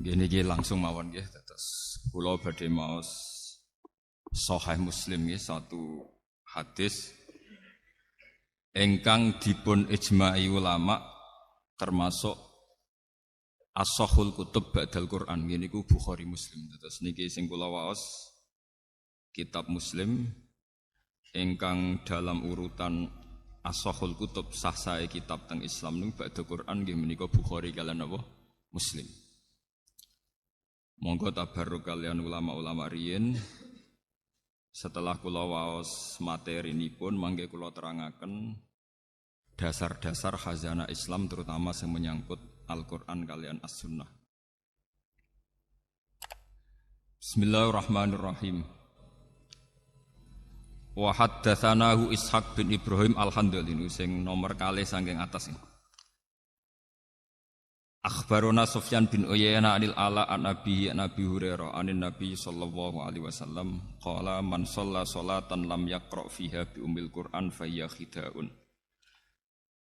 Gini langsung mawon nggih terus kula badhe maos Sahih Muslim nggih satu hadis ingkang dipun ijma'i ulama termasuk as-sahhul kutub ba'dal Quran nggih niku Bukhari Muslim. Terus niki sing kula waos kitab Muslim ingkang dalam urutan as-sahhul kutub sah sae kitab teng Islam niku ba'dal Quran nggih menika Bukhari kaliyan apa Muslim. Monggo tabarruk kalian ulama-ulama riyin. Setelah kula waos materinipun mangke kula terangaken dasar-dasar khazanah Islam terutama yang menyangkut Al-Qur'an kalian As-Sunnah. Bismillahirrahmanirrahim. Wa haddatsanahu Ishaq bin Ibrahim Al-Handali sing nomor kalih saking atas iki. Akhbarona Sufyan bin Uyainah anil Ala an Nabi Hurairah anin Nabi sallallahu alaihi wasallam qala man shalla sholatan lam yaqra fiha bi ummil Qur'an fa hiya khidaun.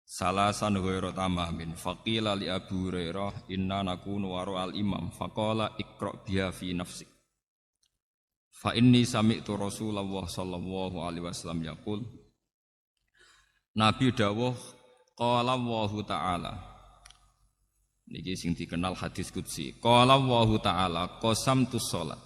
Salasan ghairu tamamin faqila li Abu Hurairah inna nakunu wara al imam faqala iqra biha fi nafsik. Fa inni sami'tu Rasulullah sallallahu alaihi wasallam yaqul. Nabi dawuh qala Allahu ta'ala. Niki sing dikenal hadis qudsi. Qala Allahu ta'ala qasamtu shalat.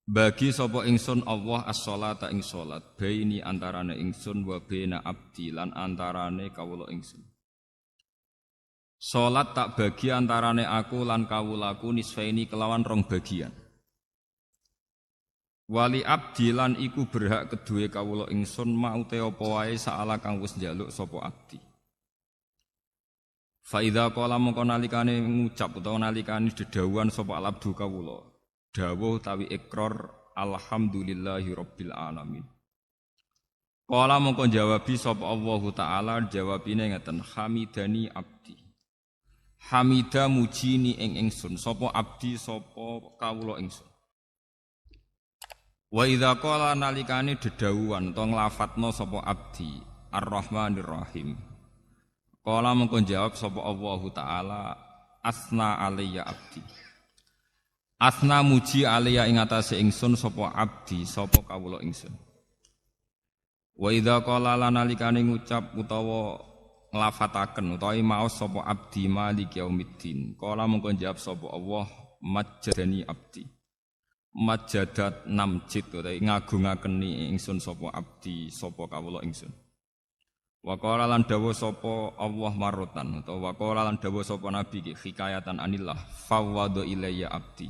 Bagi sapa ingsun Allah as-sholata ing salat baini antarane ingsun wa baina abdi lan antarane kawula ingsun. Salat tak bagi antarane aku lan kawulaku nisfaini kelawan rong bagian. Wali abdi lan iku berhak kedue kawula ingsun maute apa wae saala kang wis njaluk sapa abdi. Fa idza qala mongko nalikane ngucap utawa nalikane dedawuhan sapa abdu kawula dawuh tawi ikrar alhamdulillahi rabbil alamin. Qala mongko jawabi sapa Allah taala jawabine ngeten hamidani abdi. Hamida mujini ing ingsun sapa abdi sapa kawula ingsun. Wa idza qala nalikane dedawuhan utawa nglafatna sapa abdi arrahmanir rahim. Qala mengko jawab sapa Allah taala asna alayya abdi. Asna muji alayya ing atase ingsun sapa abdi sapa kawula ingsun. Wa idza qala lanalikane ngucap utawa nglafataken utawa maos sapa abdi maliki yaumiddin. Qala mengko jawab sapa Allah majjadani abdi. Majjadat namjid utawa ngagungaken ingsun sapa abdi sapa kawula ingsun. Wa qala lan dawuh sapa Allah marutan utawa wa qala lan dawuh sapa nabi ki hikayatan anillah fawwadha ilayya abdi.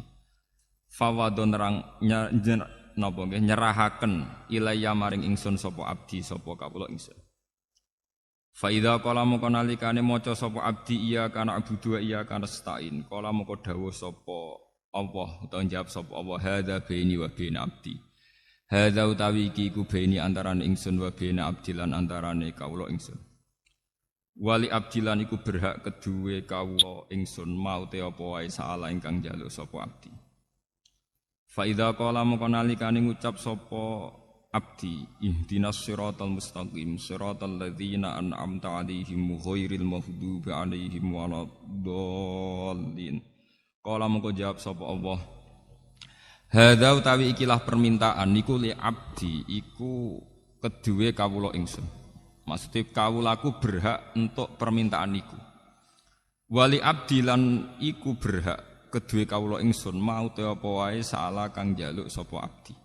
Fawwadha nerang napa nggih nyerahaken ilayya maring ingsun sapa abdi sapa kawula ingsun. Fa idza qala moko nalikane maca sapa abdi iya kana abudu iya kana stain. Qala moko dawuh sapa Allah utawa jawab sapa Allah hadza baini wa baina abdi. Hadza utawi iki ku baini antarane ingsun wa baina abdilan antarane kawula ingsun. Wali abdilan iku berhak kedue kawula ingsun maute apa wae saala ingkang njaluk sapa abdi. Fa idza qala moko nalikane ngucap sapa abdi ihdinas siratal mustaqim siratal ladzina an'amta 'alaihim ghairil maghdubi 'alaihim waladdallin. Qala moko jawab sapa Allah hadza utawi ikilah permintaan niku li abdi iku kedue kawula ingsun. Maksudnya kawulaku berhak untuk permintaan niku. Wali abdi lan iku berhak kedue kawula ingsun mau te apa wae saala kang njaluk sapa abdi.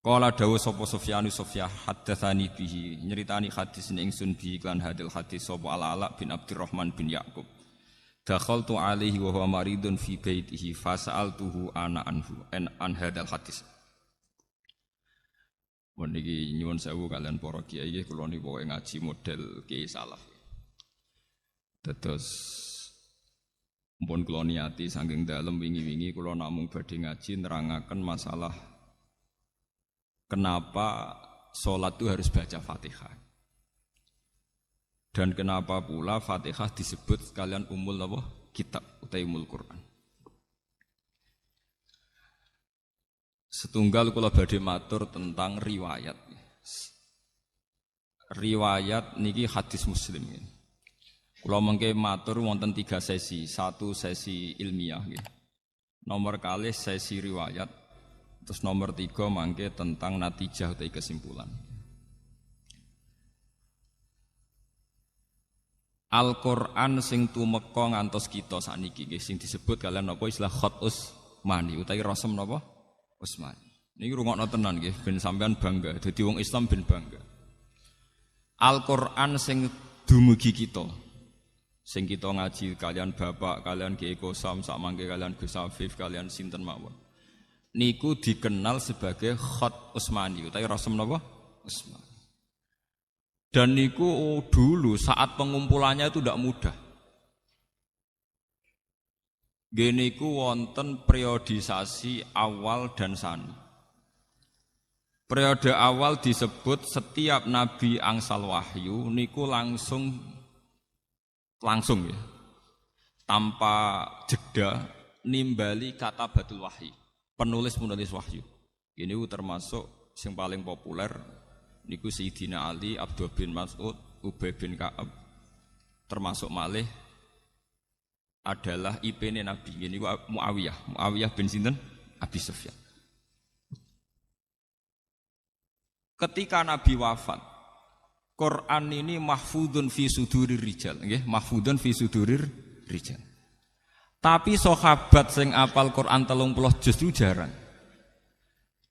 Qala dawuh sapa Sufyan haddatsani bihi nyeritani hadis ning ingsun bi iklan hadil hadis sapa Al-Ala bin Abdurrahman bin Yaqub. Dakhaltu alaihi wa huwa maridun fi baitihi fasa'altuhu ana anhu an hadzal hadis. Niki nyuwun sewu kalian para kiai nggih kula niku pokoke ngaji model kiai salaf. Dados mumpun kula niati saking dalem wingi-wingi kula namung badhe ngaji nerangaken masalah kenapa salat itu harus baca Fatihah. Dan kenapa pula Fatihah disebut sekalian umul apa? Kitab utawi umul Quran. Setunggal kula badhe matur tentang riwayat. Riwayat niki hadis Muslim. Kula mengke matur wonten 3 sesi, 1 sesi ilmiah nggih. Nomor kalih sesi riwayat, terus nomor 3 mangke tentang natijah utawi kesimpulan. Al-Qur'an sing tumeka ngantos kita sakniki nggih sing disebut kalian napa istilah khat Utsmani utawi rasem napa Utsmani. Niki rungokno tenan nggih ben sampean bangga, dadi wong Islam ben bangga. Al-Qur'an sing dumugi kita. Sing kita ngaji kalian bapak, kalian Kiai Kosam, sak mangke kalian Gus Afif, kalian sinten mawon. Niku dikenal sebagai khat Utsmani utawi rasem napa? Utsmani. Dan niku dulu saat pengumpulannya itu tidak mudah. Geniku wonten periodisasi awal dan sani. Periode awal disebut setiap nabi angsal wahyu niku langsung ya, tanpa jeda nimbali kata batul wahyi, penulis wahyu. Ini termasuk yang paling populer niku Sayyidina Ali, Abdullah bin Mas'ud, Ubay bin Ka'ab, termasuk malih adalah IP-ne Nabi. Ini Muawiyah bin sinten? Abi Sufyan. Ketika Nabi wafat, Quran ini mahfudun fi sudurir rijal, nggih, mahfudun fi sudurir rijal. Tapi sahabat sing apal Quran 30 juz itu jarang.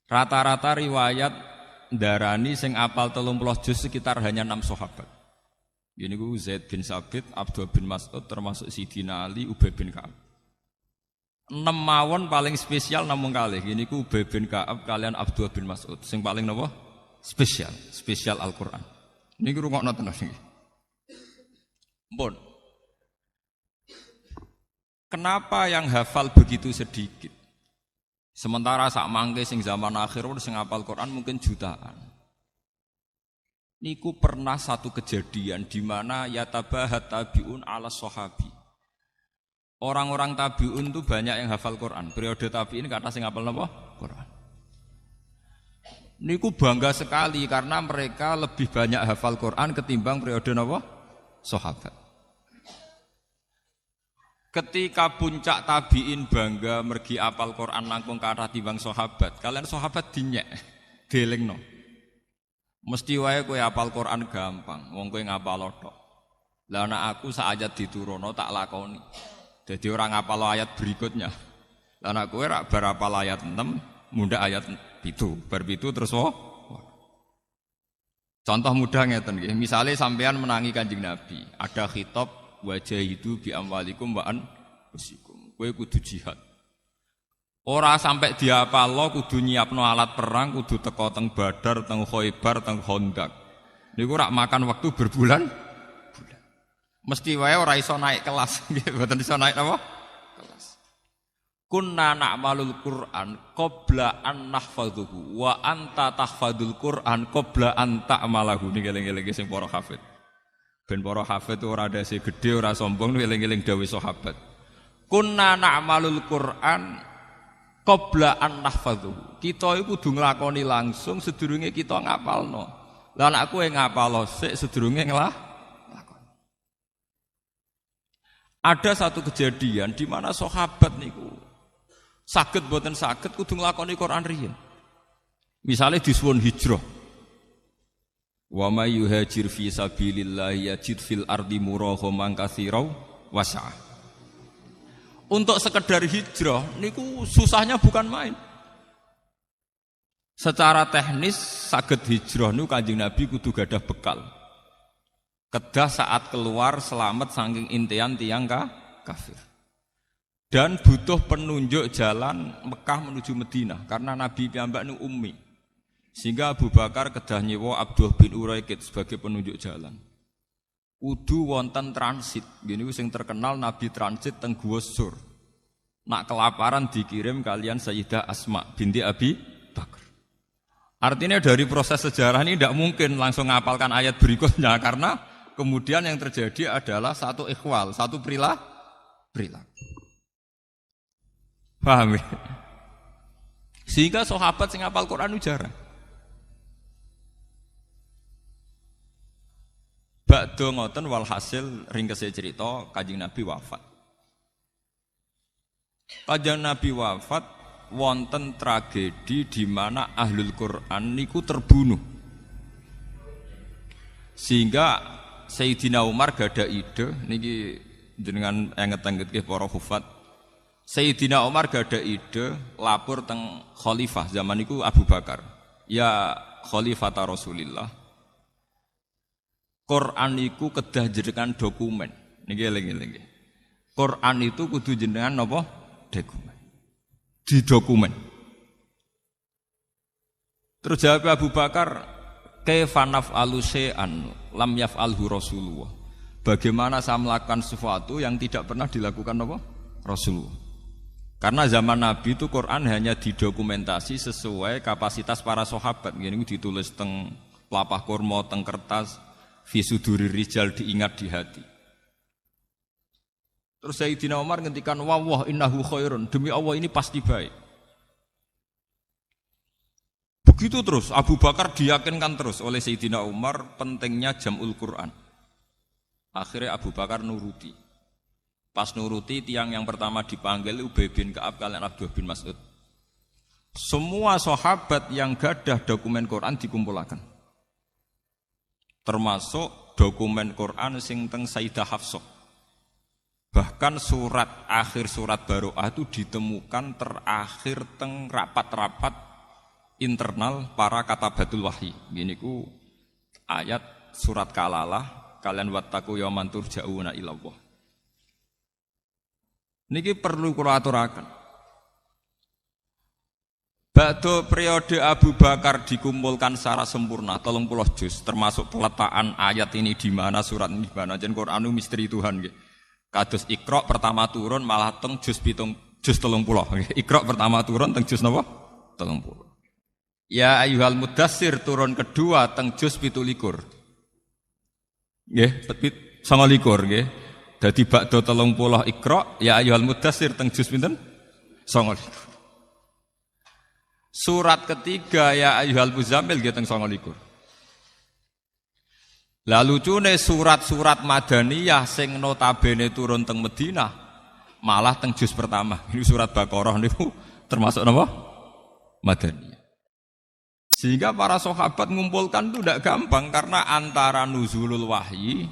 Rata-rata riwayat darani sing apal 30 juz sekitar hanya 6 sahabat. Ini ku Zaid bin Sabit, Abdullah bin Mas'ud, termasuk Sayyidina Ali, Ubay bin Ka'ab. 6 mawon paling spesial namung kalih. Ini ku Ubay bin Ka'ab kalian Abdullah bin Mas'ud. Sing paling napa? Spesial Al-Qur'an. Ini rungokno tenan iki. Mpun. Kenapa yang hafal begitu sedikit? Sementara sak mangke sing zaman akhir sing hafal Quran mungkin jutaan. Niku pernah satu kejadian di mana yatabahat tabiun ala sahabi. Orang-orang tabiun itu banyak yang hafal Quran. Periode tabiin kata sing hafal napa? Quran. Niku bangga sekali karena mereka lebih banyak hafal Quran ketimbang periode napa? Sahabat. Ketika puncak tabiin bangga mergi hafal Quran langkung kathah timbang sahabat, kalian sahabat dinyek, dielingno. Mesti wae kowe hafal Quran gampang, wong kowe ngapal tok. Lah nek aku sak ayat diturono tak lakoni. Jadi orang ngapal ayat berikutnya. Lah nek kowe rak bar hafal ayat 6, mundak ayat itu, berbitu terus Contoh mudah ngeten nggih. Misale sampean menangi Kanjeng Nabi, ada khitab wajah itu bi amwalikum wa anfusikum. Kowe kudu jihad. Ora sampai diapalo kudu nyiapno alat perang, kudu teko teng Badar, teng Khaibar, teng Khandaq. Niku rak makan waktu berbulan. Mesti wae ora iso naik kelas nggih, mboten iso naik apa? Kelas. Kunna na'malul Qur'an qabla an nahfadhuhu wa anta tahfadul Qur'an qabla an ta'malahu. Niki eling-eling sing para hafid. Ben para hafid ora dase gedhe ora sombong eling-eling dawuh sahabat. Kunna na'malul Qur'an qabla an nahfadhuhu. Kita iku kudu nglakoni langsung sedurunge kita ngapalno. Lah nek kowe ngapalo sik sedurunge lakoni. Ada satu kejadian di mana sahabat niku saged boten saged kudu nglakoni Quran riyin. Misale disuwun hijrah. Wa may yuhajir fi sabilillah yajid fil ardi muraghaman katsira was'a. Untuk sekedar hijrah niku susahnya bukan main. Secara teknis saged hijrah niku Kanjeng Nabi kudu gadah bekal. Kedah saat keluar selamat saking intian tiang kafir. Dan butuh penunjuk jalan Mekah menuju Madinah karena Nabi piyambak nu ummi. Sehingga Abu Bakar kedah nyewa Abdullah bin Uraikid sebagai penunjuk jalan. Kudu wonten transit. Gini sing terkenal Nabi transit teng Gua Sur. Nak kelaparan dikirim kalian Sayyidah Asma binti Abi Bakar. Artinya dari proses sejarah ini tidak mungkin langsung ngapalkan ayat berikutnya karena kemudian yang terjadi adalah satu ikhwal, satu perilaku. Paham ya? Sehingga sahabat sing hafal Quran itu jarang. Ba'da ngoten walhasil ringkese cerita Kanjeng Nabi wafat. Kanjeng Nabi wafat wonten tragedi di mana ahlul Quran niku terbunuh. Sehingga Sayyidina Umar gada ide niki jenengan enget-enget nggih para hufat. Sayyidina Umar gada ide lapor teng khalifah zaman niku Abu Bakar. Ya khalifata Rasulillah. Quran niku kedah jenengan dokumen. Niki eling-eling. Quran itu kudu jenengan napa? Dokumen. Di dokumen. Terus jawab Abu Bakar, kaifa naf'alu syai'an lam yaf'alhu Rasulullah. Bagaimana saya melakukan sesuatu yang tidak pernah dilakukan apa? Rasulullah. Karena zaman Nabi itu Quran hanya didokumentasi sesuai kapasitas para sahabat. Ini ditulis teng pelapah kurma, teng kertas, fi suduri rijal diingat di hati. Terus Sayyidina Umar ngendikan wawah innahu khairun, demi Allah ini pasti baik. Begitu terus Abu Bakar diyakinkan terus oleh Sayyidina Umar pentingnya jam'ul Quran. Akhirnya Abu Bakar nuruti. Pas nuruti tiang yang pertama dipanggil Ubay bin Ka'ab kalian Abdullah bin Mas'ud. Semua sahabat yang gadah dokumen Quran dikumpulkan. Termasuk dokumen Quran sing teng Sayyidah Hafsah. Bahkan akhir surat Baroah itu ditemukan terakhir teng rapat-rapat internal para katabatul wahyi. Gini ku ayat surat Kalalah kalian wattaqu yauman turja'una ilallah. Niki perlu kula aturaken. Ba'da periode Abu Bakar dikumpulkan secara sempurna 30 juz termasuk peletakan ayat ini di mana surat ini di mana jen Quran misteri Tuhan nggih. Kados Iqra pertama turun malah teng juz 30 nggih. Iqra pertama turun teng juz napa? 30. Ya ayyuhal mudassir turun kedua teng juz 17. Nggih, 29 nggih. Dadi ba'da 30 Iqra ya ayyuhal mudassir teng juz pinten? 29. Surat ketiga ya ayyuhal muzammil nggih teng 29. Lah lucune surat-surat Madaniyah sing notabene turun teng Madinah malah teng juz pertama. Ini surat Baqarah niku termasuk napa? Madaniyah. Sehingga para sahabat mengumpulkan itu tidak gampang karena antara nuzulul wahyi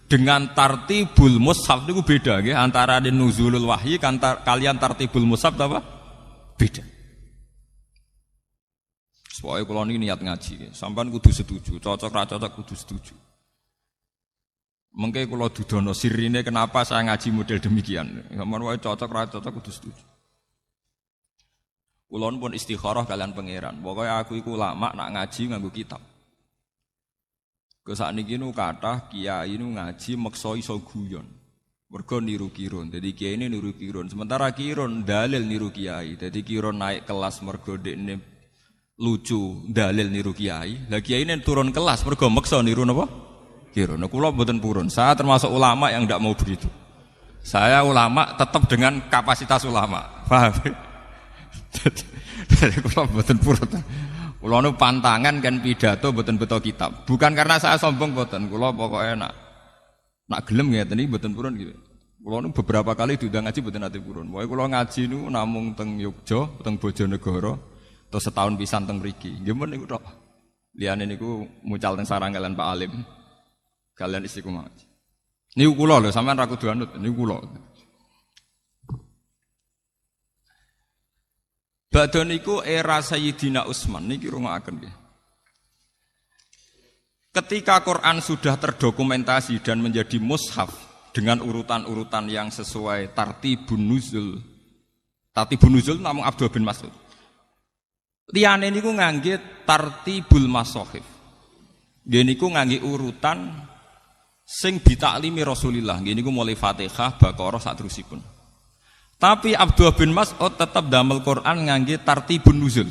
dengan tartibul mushaf itu beda nggih. Antara nuzulul wahyi kalian tartibul mushaf apa? Beda. Soalnya kalau ini niat ngaji, sampean kudu setuju, cocok ra cocok kudu setuju. Mengke kalau dudono sirine kenapa saya ngaji model demikian? Sampean wae cocok ra cocok kudu setuju. Kulon pun istikharah kalian pangeran. Pokoknya aku iku ulama nak ngaji nganggo kitab. Ke sakniki nu kathah kiai nu ngaji meksa iso guyon. Mergo niru kirun. Dadi kiai ini niru kirun. Sementara kirun dalil niru kiai. Dadi kirun naik kelas mergo dekne lucu dalil niru kiai. Lah kiai ini turun kelas mergo meksa niru napa? Kirun. Kula mboten purun. Saya termasuk ulama yang tidak mau begitu. Saya ulama tetap dengan kapasitas ulama. Paham? Jadi kula mboten purun. Kula nu pantangan kan pidato mboten beto kitab. Bukan karena saya sombong mboten. Kula pokoke nak gelem ngeten iki mboten purun gitu. Kula nu beberapa kali diundang ngaji mboten ate purun. Pokoke kula ngaji nu namung teng Yogya, teng Bojonegoro, terus setahun pisan teng mriki. Nggih men niku tok. Liyane niku mucal teng sarang kalian Pak Alim. Kalian istiqomah. Niku kula lho, sampean ra kudu anut, niku kula. Badhe niku era Sayyidina Utsman niki rungokaken nggih. Ketika Quran sudah terdokumentasi dan menjadi mushaf dengan urutan-urutan yang sesuai tartibun nuzul. Tartibun nuzul namung Abdullah bin Mas'ud. Liyane niku ngangge tartibul masahif. Nggih niku ngangge urutan sing ditaklimi Rasulullah. Nggih niku mulai Fatihah, Baqarah saterusipun. Tapi Abdullah bin Mas'ud tetap damel Quran ngangge tartibun nuzul.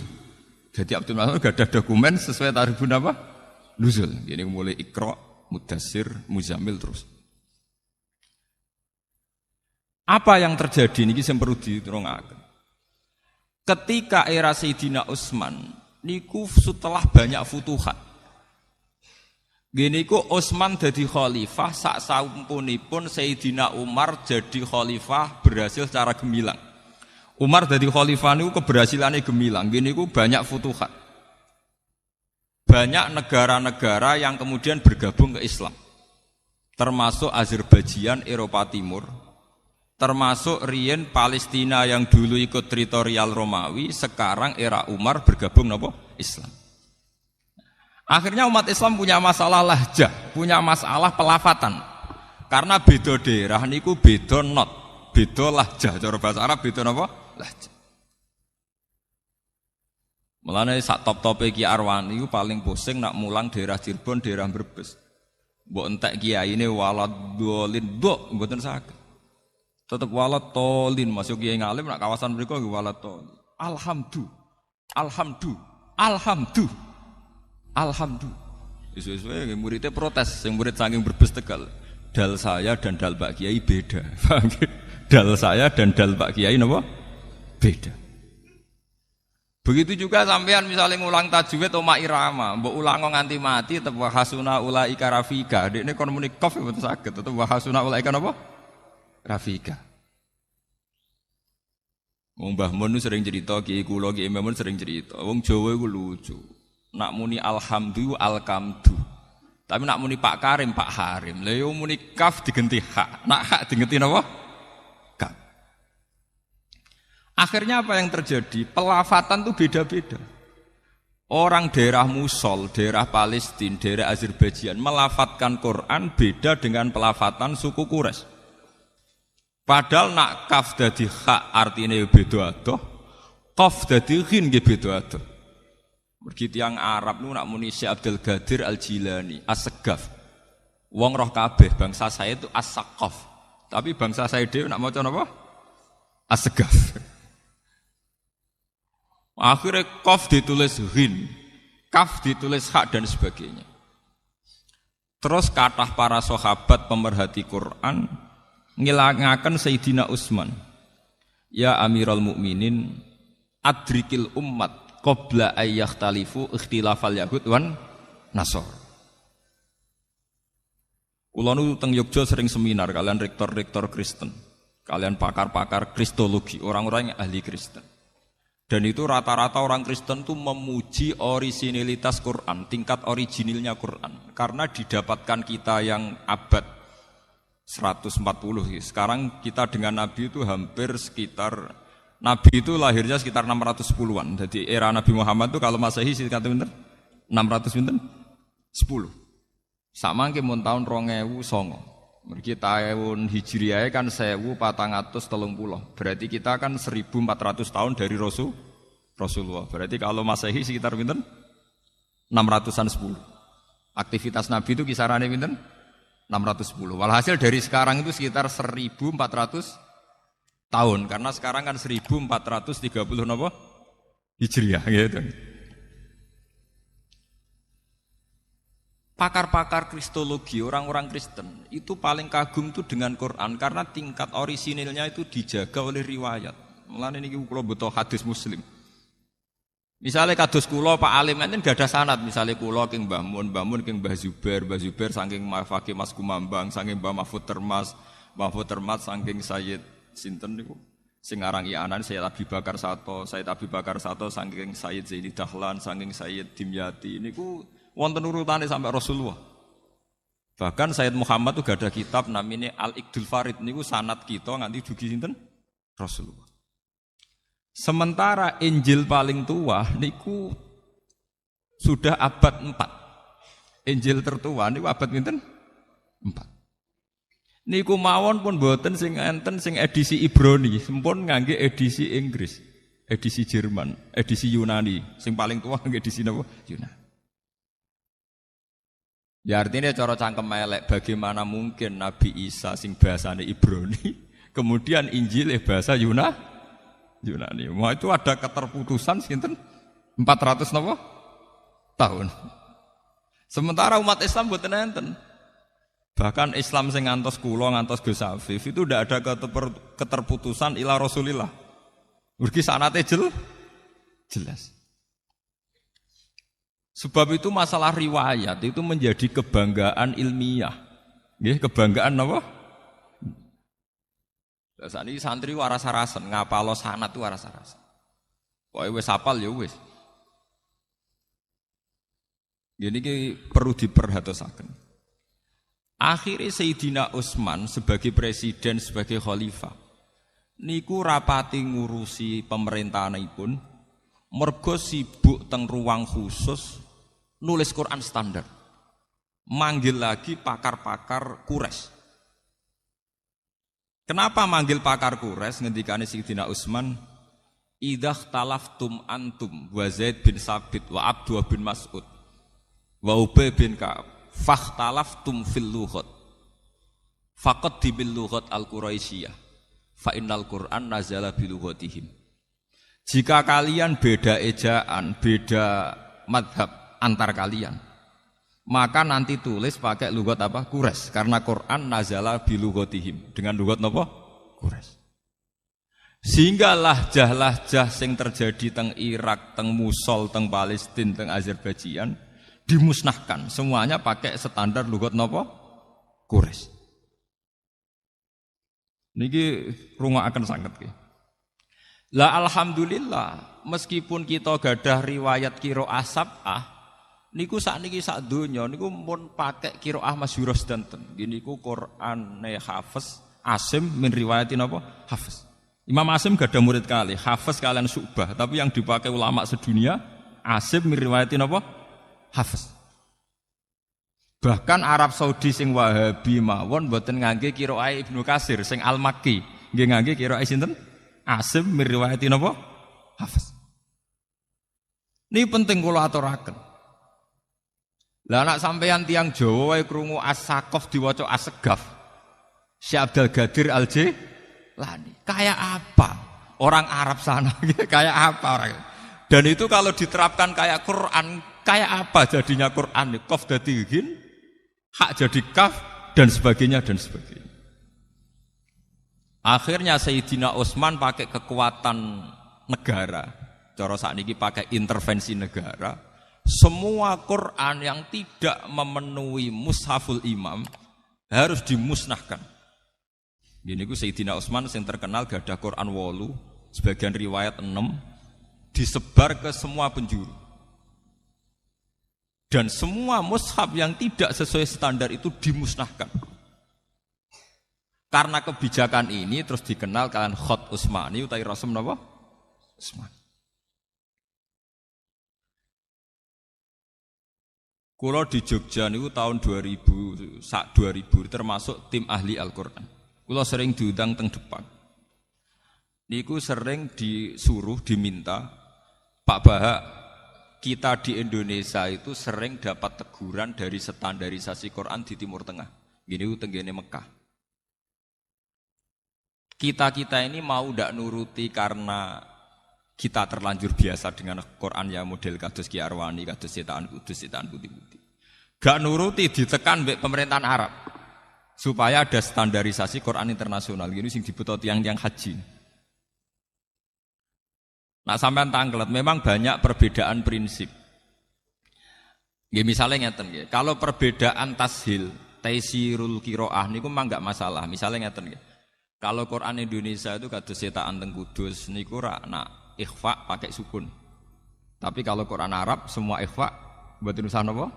Jadi Abdullah bin Mas'ud gak ada dokumen sesuai tartibun apa? Nuzul. Nggih niku mulai Iqra, Mudassir, Muzammil terus. Apa yang terjadi niki sing perlu diterungaken. Ketika era Sayyidina Utsman niku setelah banyak futuhat. Gini ku Utsman jadi khalifah sak sampunipun Sayyidina Umar jadi khalifah berhasil secara gemilang. Umar jadi khalifah niku keberhasilannya gemilang. Gini ku banyak futuhat. Banyak negara-negara yang kemudian bergabung ke Islam. Termasuk Azerbaijan, Eropa Timur. Termasuk riyen Palestina yang dulu ikut teritorial Romawi, sekarang era Umar bergabung napa? Islam. Akhirnya umat Islam punya masalah lahjah, punya masalah pelafatan. Karena beda daerah niku beda not, beda lahjah. Cara bahasa Arab beda napa? Lahjah. Mulane sak top-tope Ki Arwani iku paling pusing nak mulang daerah Cirebon, daerah Brebes. Mbok entek kiyaine walad dolin, mbok mboten saged. Tetep walad tolin, masuk kiai ngalim nak kawasan mriku nggih walad tolin. Alhamdulillah. Isu-isunya muridnya protes, yang murid saking Brebes Tegal. Dal saya dan dal Pak Kiai beda. Dal saya dan dal Pak Kiai napa? Beda. Begitu juga sampean misalnya ngulang tajwid oma irama, mbok ulang nganti mati tetep wahasuna ulaika rafika. Dekne kon muni qaf mboten saged, tetep wahasuna ulaika napa? Rafika. Wong Mbah Mun sering cerita, Ki kula Ki Imam sering cerita. Wong Jawa iku lucu. Nak muni alhamdu alkamdu. Tapi nak muni Pak Karim Pak Harim. Lah yo muni kaf digenti hak. Nak hak digenti napa? Kaf. Akhirnya apa yang terjadi? Pelafatan itu beda-beda. Orang daerah Musol, daerah Palestina, daerah Azerbaijan melafatkan Quran beda dengan pelafatan suku Quraisy. Padahal nak kaf dadi hak artinya beda adoh, qaf dadi ghin nggih beda adoh. Mergi tiyang Arab nu nak muni Syekh Abdul Qadir Al-Jilani, As-Segaf. Wong roh kabeh bangsa saya itu As-Saqaf. Tapi bangsa saya dhewe nak maca napa? As-Segaf. Akhirnya qaf ditulis ghin, kaf ditulis hak dan sebagainya. Terus kathah para sahabat pemerhati Quran ngilangaken Sayyidina Utsman. Ya Amirul Mukminin, adrikil ummat qabla ayyakhtalifu ikhtilafal yahud wan nasor. Kula nu teng Yogya sering seminar kalian rektor-rektor Kristen, kalian pakar-pakar kristologi, orang-orang yang ahli Kristen. Dan itu rata-rata orang Kristen itu memuji orisinilitas Quran, tingkat originilnya Quran. Karena didapatkan kita yang abad 140. Sekarang kita dengan Nabi itu hampir sekitar, Nabi itu lahirnya sekitar 610-an. Jadi era Nabi Muhammad itu kalau Masehi sekitar 600 pinten? 10. Sama nggih mun tahun 2009. Mergi tahun Hijriah kan 1430. Berarti kita kan 1400 tahun dari Rasulullah. Berarti kalau Masehi sekitar pinten? 600-an 10. Aktivitas Nabi itu kisarannya pinten? 610. Walhasil dari sekarang itu sekitar 1400 tahun. Karena sekarang kan 1430 napa? Hijriah gitu. Pakar-pakar kristologi, orang-orang Kristen itu paling kagum itu dengan Quran karena tingkat orisinilnya itu dijaga oleh riwayat. Mulane niki kula butuh hadis Muslim. Misalnya kados kula Pak Alim enten gak ada sanad, misalnya kula king Mbah Mun king Mbah Zubair saking Fakih Mas Kumambang, saking Mbah Mahfud Termas saking Sayyid sinten niku sing aran Ianan Sayyid Abi Bakar Sato saking Sayyid Zaini Dahlan, saking Sayyid Dimyati niku wonten urutane sampai Rasulullah. Bahkan Sayyid Muhammad tuh gak ada kitab namanya Al-Iqdul Farid niku sanad kita nganti dugi sinten? Rasulullah. Sementara Injil paling tua niku sudah abad 4. Injil tertua niku abad pinten? 4. Niku mawon pun boten sing enten sing edisi Ibrani, sempun ngangge edisi Inggris, edisi Jerman, edisi Yunani. Sing paling tua ngangge edisi napa? Yunani. Ya artinya cara cangkem elek, bagaimana mungkin Nabi Isa sing bahasane Ibrani kemudian Injil bahasa Yunani. Wah itu ada keterputusan sinten 400 napa tahun. Sementara umat Islam mboten enten. Bahkan Islam sing ngantos kula ngantos Gus Afif itu ndak ada keterputusan ila Rasulillah. Mergi sanate jelas. Sebab itu masalah riwayat itu menjadi kebanggaan ilmiah. Nggih, kebanggaan apa? Saat ini santri waras-arasan, ngapalo sanad itu waras-arasan. Pokoke wis hafal ya wis. Gini perlu diperhatosaken. Akhirnya Sayyidina Utsman sebagai presiden, sebagai khalifah niku rapati ngurusi pemerintahanipun mergo sibuk teng ruang khusus nulis Quran standar. Manggil lagi pakar-pakar Quraisy. Kenapa manggil pakar Quraisy ngendikane Sayyidina Utsman, "Idza talaftum antum wa Zaid bin Sabit wa Abdullah bin Mas'ud wa Ubay bin Ka'ab fakhtalaftum fil lughat faqaddibil lughat al-Quraisyiyah fa innal Qur'an nazala bi lughatihim." Jika kalian beda ejaan, beda madhab antar kalian, maka nanti tulis pakai lughat apa? Quraisy, karena Quran nazala bi lughatihim, dengan lughat napa? Quraisy. Sehingga lahjah-lahjah sing terjadi teng Irak, teng Mosul, teng Palestina, teng Azerbaijan dimusnahkan, semuanya pakai standar lughat napa? Quraisy. Niki rungokaken sanget nggih. Lah alhamdulillah, meskipun kita gadah riwayat qiraah sab'ah, niku sakniki sak donya niku mun pakai qiraah masyhurah sedanten. Nggih niku Qur'ane Hafiz Asim min riwayatin apa? Hafiz. Imam Asim gadah murid kali, Hafiz kalian Syu'bah, tapi yang dipakai ulama sedunia Asim min riwayatin apa? Hafiz. Bahkan Arab Saudi sing Wahabi mawon mboten ngangge qiraah Ibnu Katsir sing Al-Makki, nggih ngangge qiraah sinten? Asim min riwayatin apa? Hafiz. Ini penting kula aturaken. Lah anak sampeyan tiang Jawa wae krungu As-Saqaf diwaca As-Segaf. Syekh Abdul Qadir Al-Jilani. Kayak apa? Orang Arab sana kayak apa orang? Dan itu kalau diterapkan kayak Quran, kayak apa jadinya Quran? Qaf dadi ghin, hak jadi kaf dan sebagainya dan sebagainya. Akhirnya Sayyidina Utsman pakai kekuatan negara. Cara sakniki pakai intervensi negara. Semua Quran yang tidak memenuhi mushaful imam harus dimusnahkan. Gini ku Sayyidina Utsman yang terkenal gadah Quran 8, sebagian riwayat 6, disebar ke semua penjuru. Dan semua mushaf yang tidak sesuai standar itu dimusnahkan. Karena kebijakan ini terus dikenal kalian Khot Utsmani utawi Rasul napa? Utsman. Kula di Jogja niku tahun 2000 termasuk tim ahli Al-Qur'an. Kula sering diundang teng depan. Niku sering disuruh diminta, Pak Bahak, kita di Indonesia itu sering dapat teguran dari standarisasi Quran di Timur Tengah. Gini tenggene Mekah. Kita ini mau ndak nuruti karena kita terlanjur biasa dengan Quran yang model kados Ki Arwani, kados cetakan Kudus, cetakan putih-putih. Gak nuruti ditekan mbek pemerintahan Arab supaya ada standarisasi Quran internasional. Gini sing dibutuh tiang-tiang haji. Nah sampean tanglet, memang banyak perbedaan prinsip. Nggih misalnya ngeten nggih, kalau perbedaan tashil, taisirul qiraah niku mah enggak masalah. Misalnya ngeten nggih. Kalau Quran Indonesia itu kados cetakan teng Kudus niku ra nak ikhfa pakai sukun. Tapi kalau Quran Arab semua ikhfa mboten usah napa?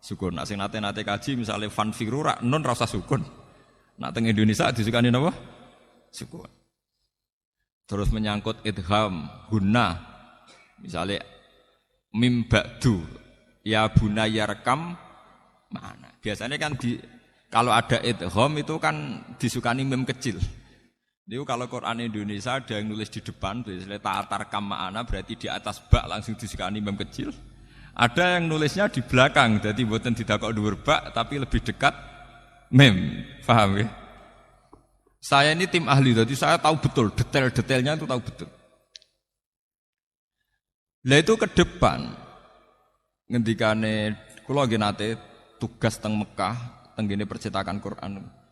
Sukun. Nek sing nate-nate kaji misale fanfiru ra nun ra usah sukun. Nek teng Indonesia disukani napa? Sukun. Terus menyangkut idgham, gunna. Misale mim ba'du ya bunayya rekam mana. Biasanya kan kalau ada idgham itu kan disukani mim kecil. Itu kalau Quran Indonesia ada yang nulis di depan, biasanya ta'atar kam ma'ana berarti di atas bak langsung disukani mim kecil. Ada yang nulisnya di belakang, jadi buatan didakok dhuwur bak tapi lebih dekat mim. Paham ya? Saya ini tim ahli, jadi saya tahu betul detail-detailnya itu tahu betul. Lah itu ke depan ngendikane kula nggih nate tugas teng Mekah, teng gene percetakan Quran.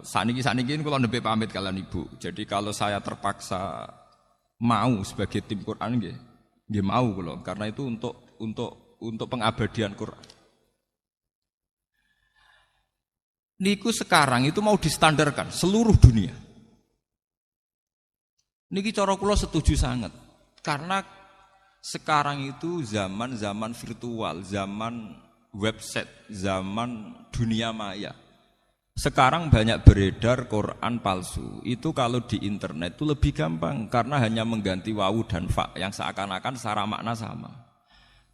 Saniki kula nembe pamit kalian Ibu. Jadi kalau saya terpaksa mau sebagai tim Quran nggih mau kula, karena itu untuk untuk pengabadian Quran. Niku sekarang itu mau distandarkan seluruh dunia. Niki cara kula setuju sangat. Karena sekarang itu zaman virtual, zaman website, zaman dunia maya. Sekarang banyak beredar Quran palsu. Itu kalau di internet itu lebih gampang karena hanya mengganti wawu dan fa yang seakan-akan secara makna sama.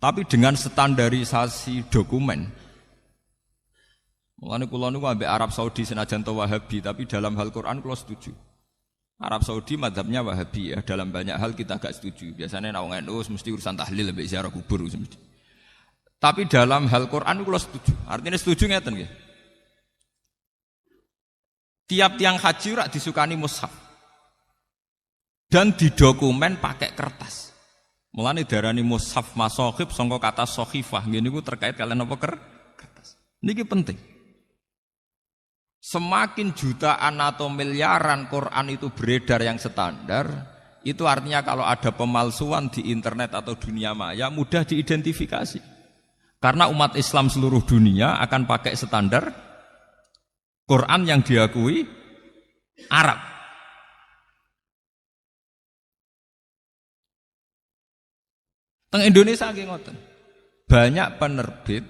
Tapi dengan standarisasi dokumen, mulane kula niku ambek Arab Saudi senajan to Wahabi, tapi dalam hal Quran kula setuju. Arab Saudi mazhabnya Wahabi ya, dalam banyak hal kita agak setuju. Biasanya nek NU mesti urusan tahlil ambek ziarah kubur mesti. Tapi dalam hal Quran kula setuju. Artinya setuju ngeten nggih. Tiap tiang haji rak disukani mushaf dan didokumen pakai kertas. Mulane darani mushaf masokhib sangka kata sokhifah. Ngene niku terkait kalian apa kertas. Niki penting. Semakin jutaan atau miliaran Quran itu beredar yang standar, itu artinya kalau ada pemalsuan di internet atau dunia maya mudah diidentifikasi. Karena umat Islam seluruh dunia akan pakai standar Quran yang diakui Arab. Teng Indonesia nggih ngoten. Banyak penerbit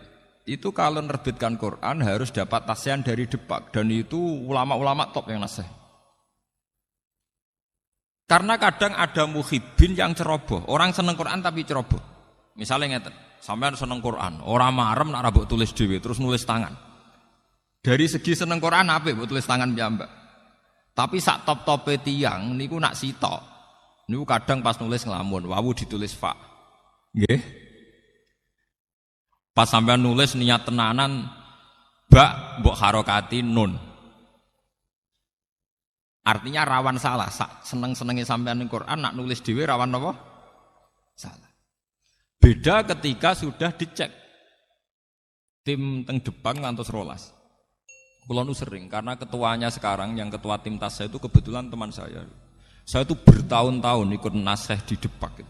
itu kalau menerbitkan Quran harus dapat tasian dari Depak dan itu ulama-ulama top yang nasih. Karena kadang ada muhibbin yang ceroboh, orang seneng Quran tapi ceroboh. Misalnya ngeten, sampean seneng Quran, orang marem nak rabuk tulis dhewe terus nulis tangan. Dari segi seneng Quran apa mbok tulis tangan piyambak. Tapi sak top-tope tiyang niku nak sitok. Niku kadang pas nulis ngelamun, wawu ditulis fa. Nggih. Pas sampean nulis niat tenanan mbok harokati nun. Artinya rawan salah. Seneng-senenge sampean ning Quran nak nulis dhewe rawan apa? Salah. Beda ketika sudah dicek. Tim teng Depan ngantos rolas. Kulo nu sering karena ketuanya sekarang yang ketua tim tas saya itu kebetulan teman saya. Saya itu bertahun-tahun ikut nasih di Depak.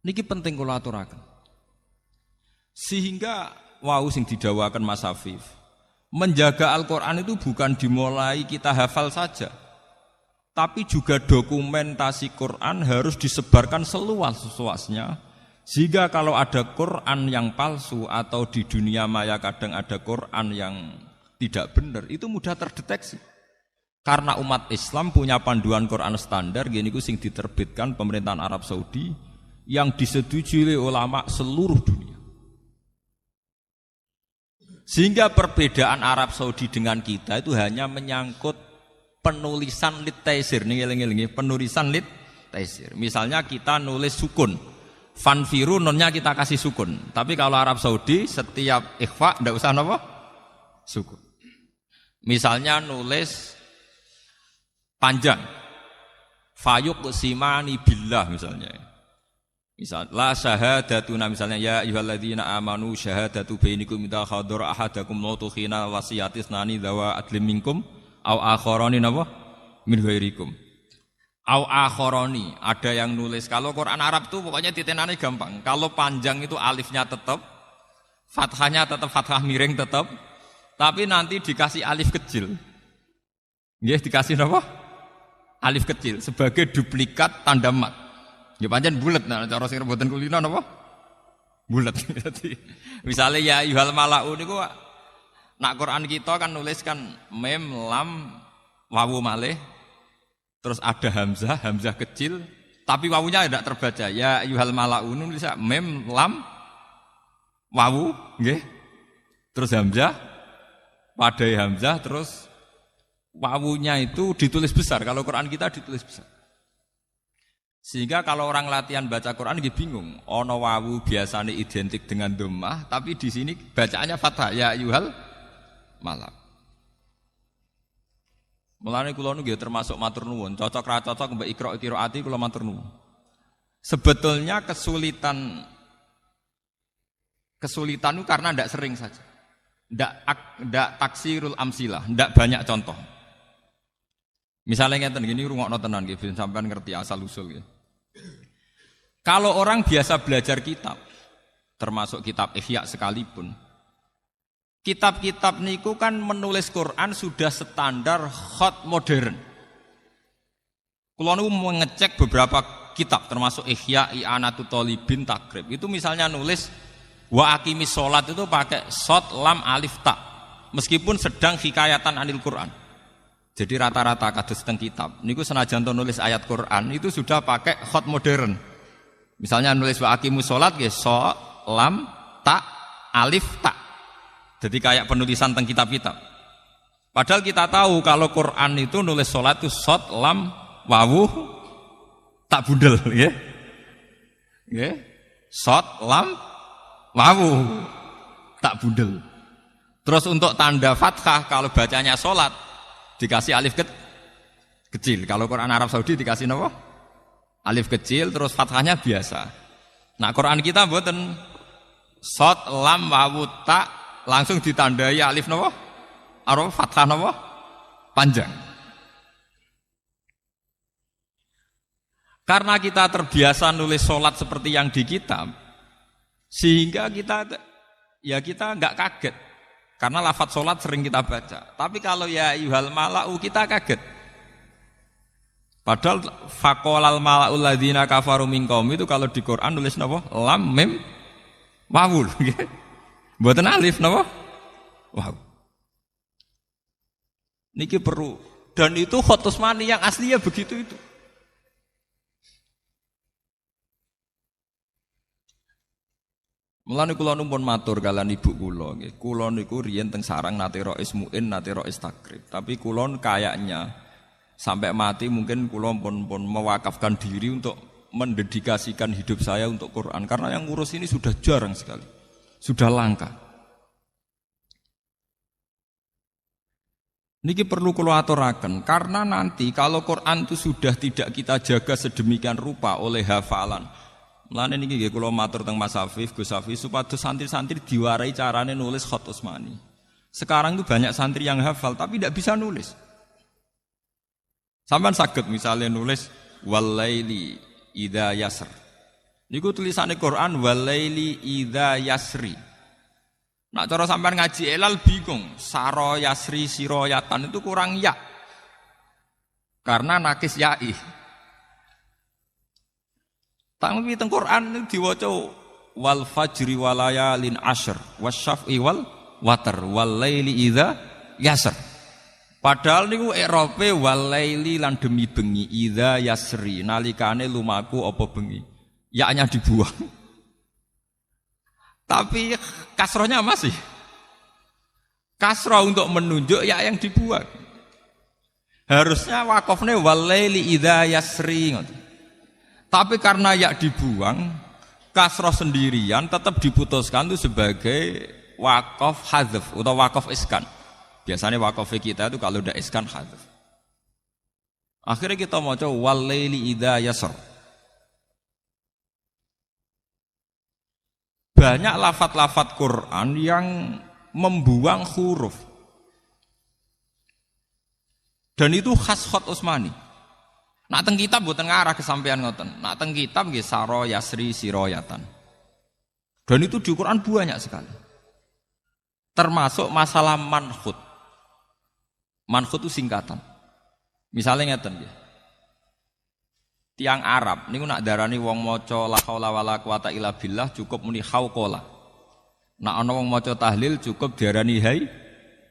Niki penting kulo aturaken. Sehingga wau sing didawakan Mas Afif, menjaga Al-Qur'an itu bukan dimulai kita hafal saja. Tapi juga dokumentasi Quran harus disebarkan seluas-luasnya. Sehingga kalau ada Quran yang palsu atau di dunia maya kadang ada Quran yang tidak benar, itu mudah terdeteksi. Karena umat Islam punya panduan Quran standar, gini ku sing diterbitkan pemerintahan Arab Saudi yang disetujui oleh ulama seluruh dunia. Sehingga perbedaan Arab Saudi dengan kita itu hanya menyangkut penulisan lit taisir, nih penulisan lit taisir. Misalnya kita nulis sukun. Fanfiru nonnya kita kasih sukun. Tapi kalau Arab Saudi setiap ikhfa ndak usah apa? Sukun. Misalnya nulis panjang. Fayuq simani billah misalnya. Misal la syahadatuna misalnya ya ayyuhalladzina amanu syahadatu bainakum idza hadara ahadakum mautu khina wasiyatis nani dawa adlim minkum au akharani napa min ghairikum. Au akhoroni, ada yang nulis. Kalau Quran Arab tuh pokoknya titenane gampang. Kalau panjang itu alifnya tetap, fathahnya tetap fathah miring tetap, tapi nanti dikasih alif kecil. Nggih, dikasih apa? Alif kecil sebagai duplikat tanda mat. Ya pancen bulet nah cara sing rebutan kulino napa? Bulet. Misalnya ya ayyuhal malaun niku nak Quran kita kan nuliskan mem lam wawu malih. Terus ada hamzah kecil, tapi wawunya tidak terbaca. Ya ayyuhal malaun bisa mem lam wawu, nggih. Terus hamzah, wadai hamzah, terus wawunya itu ditulis besar. Kalau Quran kita ditulis besar. Sehingga kalau orang latihan baca Quran dia bingung. Ono wawu biasanya identik dengan dhammah, tapi di sini bacaannya fathah. Ya ayyuhal malam. Mulane kula nu nggih termasuk matur nuwun, cocok ra cocok mbek Iqra qiraati kula matur nuwun. Sebetulnya kesulitan itu karena ndak sering saja. Ndak taksirul amsilah, ndak banyak contoh. Misalnya ngeten gini rungokno tenan nggih ben sampean ngerti asal usul nggih. Kalau orang biasa belajar kitab, termasuk kitab Ihya sekalipun, kitab-kitab niku kan menulis Quran sudah standar hot modern. Kulo niku mengecek beberapa kitab termasuk Ihya, I'anatul Thalibin, Takrib. Itu misalnya nulis wa aqimis sholat itu pakai shad lam alif ta. Meskipun sedang hikayatan anil Quran. Jadi rata-rata kados teng kitab niku senajan to nulis ayat Quran itu sudah pakai hot modern. Misalnya nulis wa aqimus sholat nggih shad lam ta alif ta. Jadi kayak penulisan teng kitab-kitab. Padahal kita tahu kalau Quran itu nulis sholat itu shad lam wawu tak budel, ya. Ya. Shad lam wawu tak budel. Terus untuk tanda fathah kalau bacanya sholat dikasih alif kecil. Kalau Quran Arab Saudi dikasih apa? Alif kecil terus fathahnya biasa. Nah Quran kita mboten shad lam wawu tak langsung ditandai alif napa? Arab fathah napa? Panjang. Karena kita terbiasa nulis sholat seperti yang di kitab, sehingga kita nggak kaget. Karena lafadz sholat sering kita baca. Tapi kalau ya ayyuhal mala'u kita kaget. Padahal faqolal mala'ul ladzina kafaru min qaum itu kalau di Quran nulis napa? Lam mim wawul. Mboten alif napa? Wow. Niki perlu. Dan itu Khot Utsmani yang aslinya begitu itu. Mulane kula numpun matur kalian ibu kula nggih. Kula niku riyen teng sarang nate rois muin, nate rois takrib. Tapi kula kayaknya sampai mati mungkin kula pun mewakafkan diri untuk mendedikasikan hidup saya untuk Quran karena yang ngurus ini sudah jarang sekali. Sudah langka. Niki perlu kula aturaken karena nanti kalau Quran itu sudah tidak kita jaga sedemikian rupa oleh hafalan. Mulane niki nggih kula matur teng Mas Hafif, Gus Hafif supados santri-santri diwarai carane nulis Khot Utsmani. Sekarang itu banyak santri yang hafal tapi tidak bisa nulis. Sampeyan saged misalnya nulis walaili idza yasr. Niku tulisane Quran walaili idza yasri. Nak cara sampean ngaji elal bingung, saro yasri siroyatan itu kurang ya. Karena nakis yai. Tapi teng Quran diwaca wal fajri walayalin ashr wasyaf'i wal watar wal laili idza yasr. Padahal niku i'rabe wal laili lan demi bengi idza yasri nalikane lumaku apa bengi. Ya-nya dibuang. Tapi kasrohnya masih. Kasroh untuk menunjuk ya yang dibuang. Harusnya wakofnya wal laili idza yasri ngoten. Tapi karena ya dibuang, kasroh sendirian tetap diputuskan itu sebagai wakof hadzf atau wakof iskan. Biasanya wakof kita itu kalau udah iskan hadzf. Akhirnya kita mau coba walaili idza yasr. Banyak lafat-lafat Quran yang membuang huruf. Dan itu khas Khot Utsmani. Nak teng kitab mboten ngarah kesampean ngoten. Nak teng kitab nggih saro yasri siroyatan. Dan itu di Quran banyak sekali. Termasuk masalah manhut. Manhut itu singkatan. Misalnya ngeten nggih. Tiang Arab niku nak darani wong maca la haula wala quwata illa billah cukup muni hauqala. Nak ana wong maca tahlil cukup diarani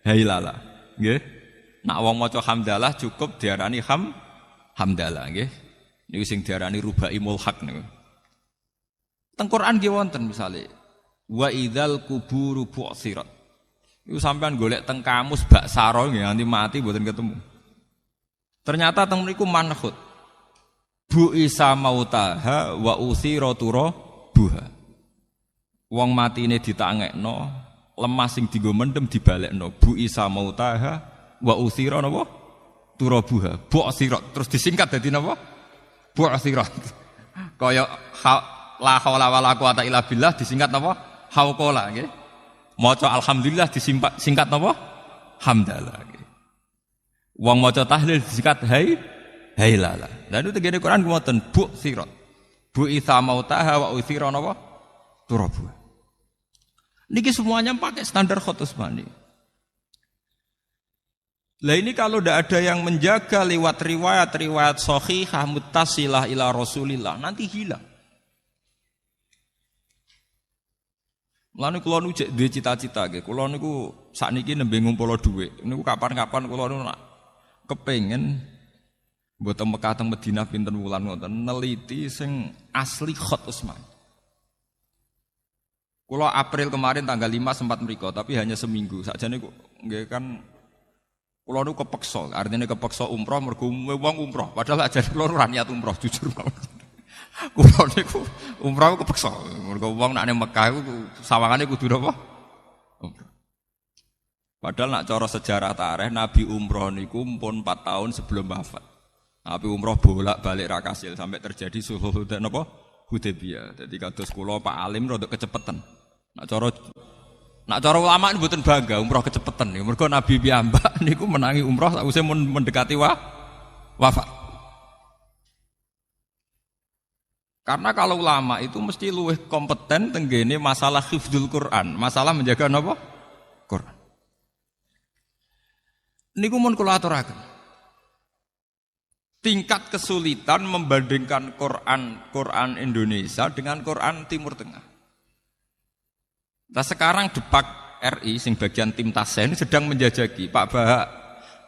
hailala. Nggih. Nak wong maca hamdalah cukup diarani hamdalah nggih. Niku sing diarani rubai mulhaq niku. Teng Quran nggih wonten misale wa idzal kuburu bu'sirat. Iku sampean golek teng kamus bak saro nggih nganti mati mboten ketemu. Ternyata teng mriku manhut. Bu isa mautaha wa usiratura buha. Wong matine ditangekno, lemah sing dienggo mendem dibalekno. Bu isa mautaha wa usira napa? Turabuha, bu'sirat. Terus disingkat dadi napa? Bu'sirat. Kaya la haula wala quwata illa billah disingkat napa? Hauqala nggih. Maca alhamdulillah disingkat napa? Hamdalah nggih. Wong maca tahlil disingkat hailala. Lah itu tegene Quran ngoten bu'sirat. Bu'itsa mautaha wa uthira napa? Turabu. Niki semuanya pakai standar Khat Utsmani. Lah ini kalau tidak ada yang menjaga lewat riwayat-riwayat sahihah muttasilah ila Rasulillah nanti hilang. Lan kula nu cek duwe cita-cita nggih. Kula niku sakniki nembe ngumpul dhuwit. Niku kapan-kapan kula nu nak kepengin mboten Mekah teng Madinah pinten wulan ngoten neliti sing asli Khat Utsmani. Kula April kemarin tanggal 5 sempat mriko tapi hanya seminggu. Sakjane nggih kan kula nu kepeksa, artinya kepeksa umroh mergo wong umroh. Padahal ajane kula ora niat umroh jujur mawon. Kula niku umroh kepeksa. Mergo wong nek ning Mekah iku sawangane kudu napa? Umroh. Padahal nak cara sejarah tarikh Nabi umroh niku pun 4 tahun sebelum wafat. Nabi umroh bolak-balik ra kasil sampai terjadi sulhul Hudaybiyah. Dadi kados kula Pak Alim rada kecepetan. Nak cara ulama mboten bangga umroh kecepetan niku. Mergo Nabi piyambak niku menangi umroh sakwise mendekati wafat. Karena kalau ulama itu mesti luwih kompeten tenggene masalah hifdzul Quran, masalah menjaga napa? Quran. Niku mun kula aturaken. Tingkat kesulitan membandingkan Quran Indonesia dengan Quran Timur Tengah. Nah sekarang Depak RI sing bagian tim Tasen sedang menjajaki Pak Bahak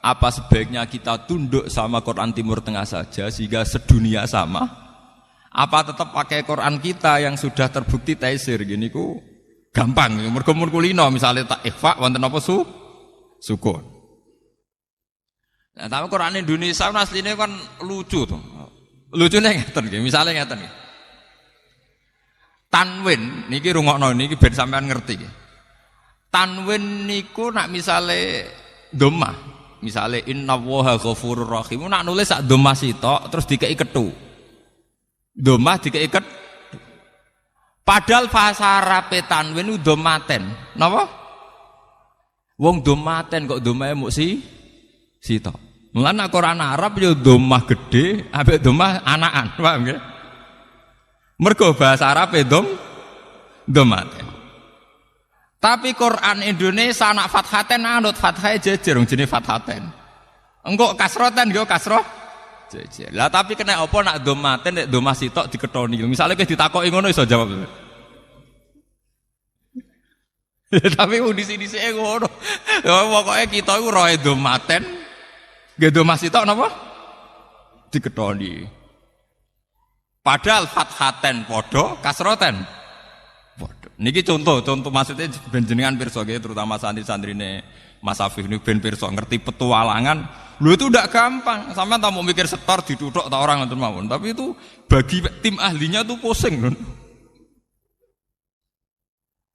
apa sebaiknya kita tunduk sama Quran Timur Tengah saja sehingga sedunia sama. Apa tetap pakai Quran kita yang sudah terbukti taisir gini ku gampang. Mergo mun kulino misalnya tak ikhfa wonten apa sukun. Nah, tapi Quran Indonesia aslinya kan lucu tuh. Lucunya ngeten nggih, misale ngeten nggih. Tanwin niki rungokno niki ben sampean ngerti nggih. Tanwin niku nak misale dhammah, misale innallaha ghafurur rahim, nak nulis sak dhammah sitok terus dikeki kethu. Dhammah dikeki kethu. Padahal bahasa Arab tanwin ku dhammaten. Napa? Wong dhammaten kok dhamahe muk sitok. Mulane Quran Arab ya dhammah gede, ambek dhammah anakan, paham nggih? Mergo bahasa Arab dhammaten. Tapi Quran Indonesia anak fathaten anut fathahe jejer wong jenenge fathaten. Engko kasroten yo kasroh jejer. Lah tapi kena apa nak dhammaten nek dhammah sitok diketoni. Misale kowe ditakoki ngono iso jawab. Tapi disi-disike ngono. Ya pokoke kita iku roe dhammaten. Gitu masih tok napa? Diketoni. Padahal fathaten podo, kasroten podo. Niki contoh maksudnya ben jenengan pirsa nggih terutama santri-santrine Mas Afif niku ben pirsa ngerti petualangan. Lho itu ndak gampang. Sampeyan tak mau mikir setor dituthuk ta orang ngoten mawon. Tapi itu bagi tim ahlinya tuh pusing lho.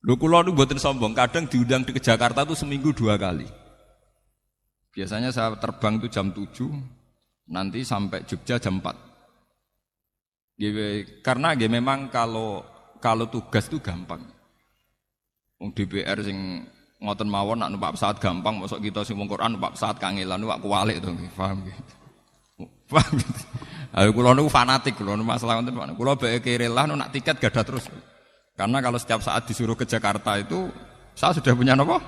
Lho kula niku mboten sombong, kadang diundang ke Jakarta tuh seminggu 2 kali. Biasanya saya terbang itu jam 7, nanti sampai Jogja jam 4. Karena memang kalau tugas itu gampang. Wong DPR sing ngoten mawon nak numpak pesawat gampang, mosok kita sing wong Quran numpak pesawat kangelan numpak kuwalik to nggih, paham nggih. Paham. Ayo kula niku fanatik kula masalah ngoten Pak. Kula bae kerelah nak tiket gadah terus. Karena kalau setiap saat disuruh ke Jakarta itu saya sudah punya apa?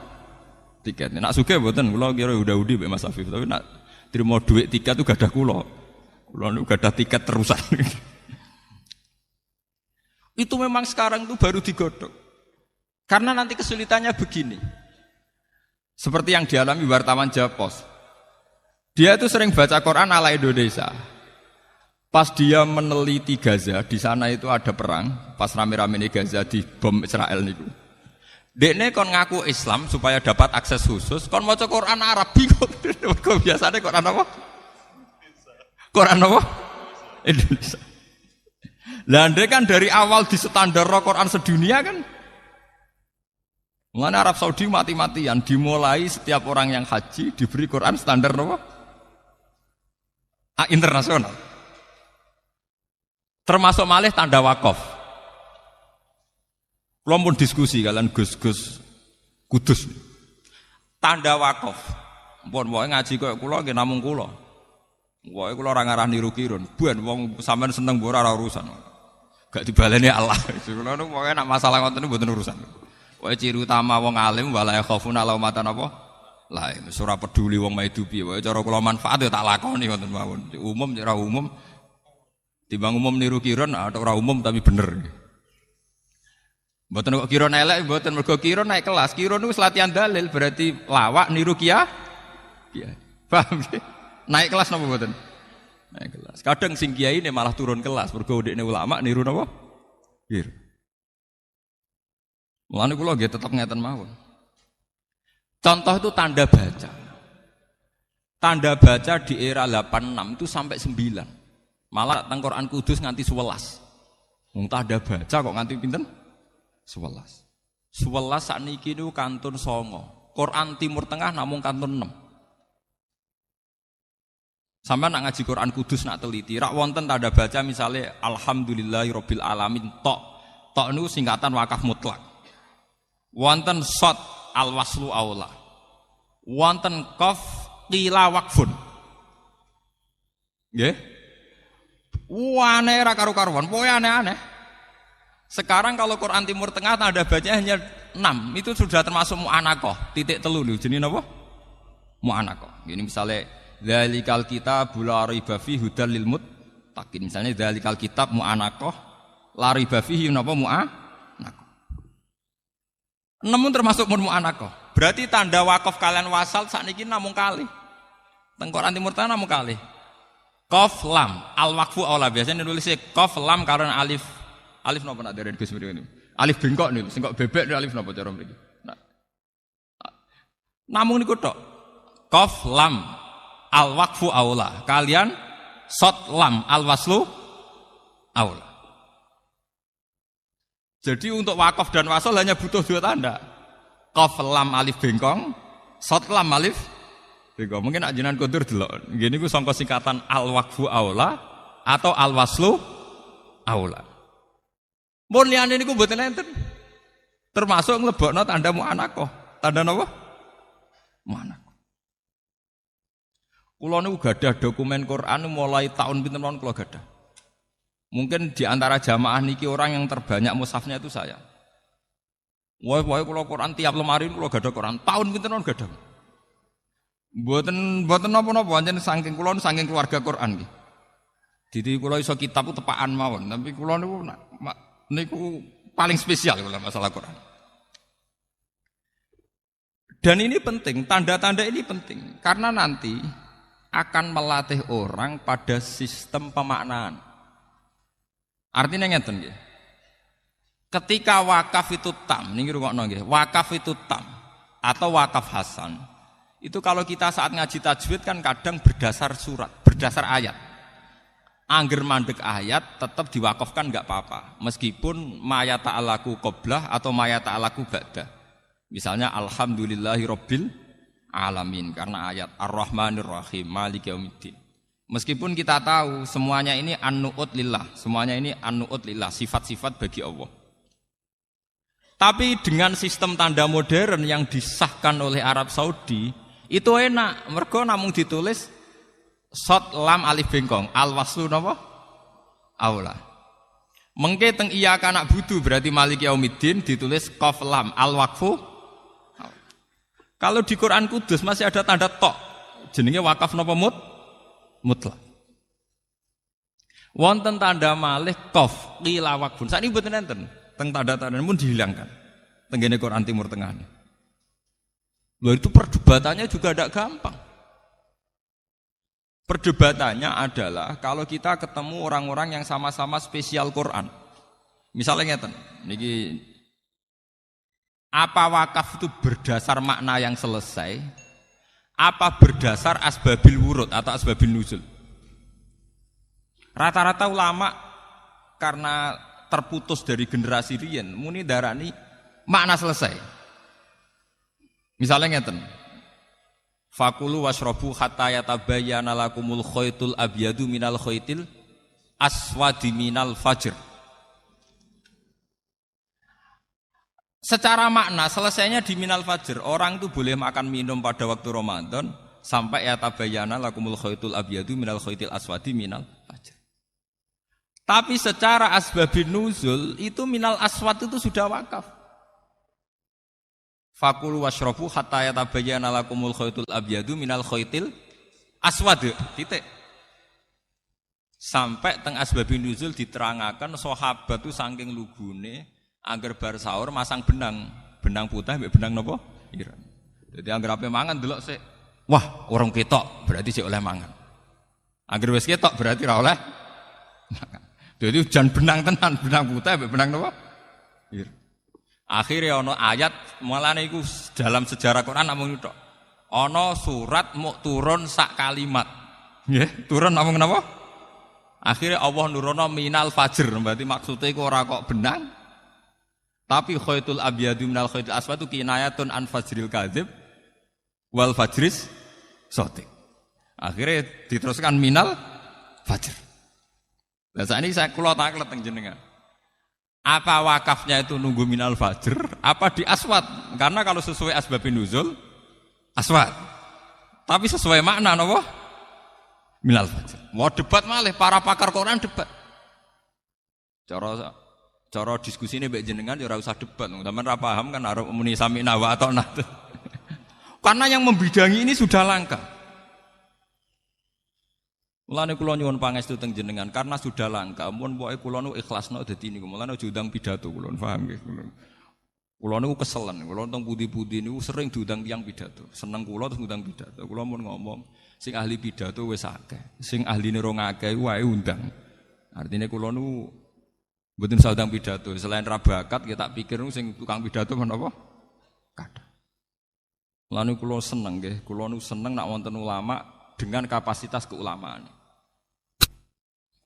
Tiket. Nak sugih mboten kula kira udah-udi mbek Mas Afif, tapi nak trimo duit tiket itu gadah kula. Kula niku gadah tiket terusan. Itu memang sekarang itu baru digodhog. Karena nanti kesulitannya begini. Seperti yang dialami wartawan Japos. Dia itu sering baca Quran ala Indonesia. Pas dia meneliti Gaza, di sana itu ada perang, pas rame-rame di Gaza di bom Israel niku. Dekne kon ngaku Islam supaya dapat akses khusus, kon maca Quran Arab bingung. Kok biasanya Quran apa? Quran apa? Indonesia. Lah ndek kan dari awal di standar Quran sedunia kan. Mengenai Arab Saudi mati-matian dimulai setiap orang yang haji diberi Quran standar apa? Internasional. Termasuk malih tanda wakaf. Kulo pun diskusi kalian Gus-Gus Kudus. Tanda wakaf. Mpun pokoke ngaji koyo kula nggih namung kula. Pokoke kula ora ngarah niru kirun. Ben wong sampean seneng ora urusan. Gak dibaleni Allah. Kula nu pokoke nek masalah ngoten niku mboten urusan. Pokoke ciri utama wong alim wala yakhafuna laumatan apa? Lah wis ora peduli wong maidu piye. Pokoke cara kula manfaat ya tak lakoni ngoten mawon. Umum ora umum. Timbang umum niru kiron atau ora umum tapi bener. Mboten kok kiron elek, mboten mergo kiron naik kelas. Kiron niku latihan dalil berarti lawak niru kiai. Paham nggih? Naik kelas napa mboten? Naik kelas. Kadang sing kiai ini malah turun kelas, mergo dekne ulama niru napa? Niru. Mulane kula nggih tetep ngeten mawon. Contoh itu tanda baca. Tanda baca di era 86 itu sampai 9. Malah teng Quran Kudus nganti 11. Wong tanda baca kok nganti pinten? 11. 11 sakniki niku kantun 9. Quran Timur Tengah namung kantun 6. Sampai nak ngaji Quran Kudus nak teliti, rak wonten tanda baca misalnya alhamdulillahirabbil alamin tok. Tok niku singkatan wakaf mutlak. Wonten shot al-waslu aula. Wonten qaf qila waqfun. Nggih? Aneh ra karu-karuan, pokoke aneh-aneh. Sekarang kalau Quran Timur Tengah tanda bacanya hanya 6, itu sudah termasuk mu'anaqah. Titik telu lho, jenenge napa? Mu'anaqah. Ini misalnya dzalikal kitab la raiba fihi hudal lil muttaqin. Misalnya dzalikal kitab mu'anaqah la raiba fihi napa mu'anaqah. Namun termasuk mu'anaqah. Berarti tanda wakaf kalian wasal sakniki namung kali. Teng Quran Timur Tengah namung kali. Qaf lam al waqfu aula biasanya nulisnya qaf lam karena alif. Alif napa nak dereng Gus mriki niku. Alif bengkok niku, sing kok bebek alif napa cara mriki. Nah. Namung niku tok. Qaf lam al waqfu aula. Kalian shot lam al waslu aula. Jadi untuk wakaf dan wasal hanya butuh 2 tanda. Qaf lam alif bengkong, shot lam alif bengkong. Mungkin nak jenengan kondur delok. Nggih niku sangka singkatan al waqfu aula atau al waslu aula. Mun liyane niku mboten enten. Termasuk nglebokno tanda mu'anaqah. Tanda napa? Mu'anaqah. Kula niku gadah dokumen Quran mulai tahun pinten mawon kula gadah. Mungkin di antara jamaah niki orang yang terbanyak mushafnya itu saya. Wah kula Quran tiap lemari kula gadah Quran. Tahun pinten mawon gadah. Mboten napa-napa pancen saking kula saking keluarga Quran nggih. Dadi kula iso kitab tepaan mawon, tapi kula niku paling spesial kalau masalah Quran. Dan ini penting, tanda-tanda ini penting karena nanti akan melatih orang pada sistem pemaknaan. Artinya ngeten nggih. Ketika wakaf itu tam, niki rungokno nggih. Wakaf itu tam atau wakaf hasan. Itu kalau kita saat ngaji tajwid kan kadang berdasar surat, berdasar ayat. Angger mandek ayat tetap diwakafkan enggak apa-apa. Meskipun ma ya ta'alaku qoblah atau ma ya ta'alaku ba'dah. Misalnya alhamdulillahirabbil alamin karena ayat ar-rahmanir rahim maliki yaumiddin. Meskipun kita tahu semuanya ini an-nu'ut lillah, semuanya ini an-nu'ut lillah, sifat-sifat bagi Allah. Tapi dengan sistem tanda modern yang disahkan oleh Arab Saudi, itu enak, mergo namung ditulis shot lam alif bengkong al waslu napa aula. Mengke teng iya kanak budu berarti maliki yaumiddin ditulis qaf lam al waqfu. Kalau di Quran Kudus masih ada tanda tok jenenge wakaf napa mutlak. Wonten tanda malih qaf qila waqfun. Sakniki mboten enten. Teng tanda-tanda pun dihilangkan. Tenggene Quran Timur Tengah. Lho itu perdebatannya juga tidak gampang. Perdebatannya adalah kalau kita ketemu orang-orang yang sama-sama spesial Quran. Misalnya ngeten, niki apa wakaf itu berdasar makna yang selesai? Apa berdasar asbabil wurud atau asbabil nuzul? Rata-rata ulama karena terputus dari generasi riyen muni darani makna selesai. Misalnya ngeten. Fakulu washrobu hatta yatabayyana lakumul khaytul abyadu minal khaytil aswadi minal fajr. Secara makna selesainya di minal fajr. Orang itu boleh makan minum pada waktu Ramadan sampai yatabayyana lakumul khaytul abyadu minal khaytil aswadi minal fajr. Tapi secara asbabin nuzul itu minal aswad itu sudah wakaf. Fakulu washrobu hatta yatabayyana lakumul khaytul abyadu minal khaytil aswad. Titik. Sampai teng asbabin nuzul diterangaken sahabat itu saking lugune angger bar sahur masang benang putih mbek benang napa? Ireng. Jadi angger ape mangan delok sik. Wah, orang ketok berarti sik oleh mangan. Angger wis ketok berarti ora oleh mangan. Jadi hujan benang tenan, benang putih mbek benang napa? Ireng. Akhirnya ana ayat mulane iku dalam sejarah Quran namung tok. Ana surat muk turun sak kalimat. Nggih, turun namung napa? Akhirnya Allah nurono minal fajr, berarti maksudnya iku ora kok benang. Tapi khaytul abyadu minal khaytul aswad itu kinayatun an fajril kadzib wal fajris shadiq. Akhirnya diteruskan minal fajr. Lah saiki saya kula taklet teng jenengan. Apa wakafnya itu nunggu minal fajr, apa di aswad? Karena kalau sesuai asbabun nuzul aswad. Tapi sesuai makna napa? Minal fajr. Mau debat malih para pakar Quran debat. Cara diskusi ini mbek jenengan ya ora usah debat. Sampeyan ora paham kan arep muni sami'na wa ata'na. Karena yang membidangi ini sudah langka. Mulane kula nyuwun pangestu teng jenengan karena sudah langka. Mun pokoke kula nu ikhlasno dadi niku. Mulane aja ndang pidato kula, paham nggih. Kula niku keselen. Kula teng pundi-pundi niku sering diundang tiyang pidato. Seneng kula terus ngundang pidato. Kula mun ngomong, sing ahli pidato wis akeh. Sing ahline rong akeh wae undang. Artinya kula nu mboten saudang pidato. Selain ra bakat ya tak pikir sing tukang pidato menapa? Kathah. Mulane kula seneng nggih. Kula nu seneng nek wonten ulama dengan kapasitas keulamaan.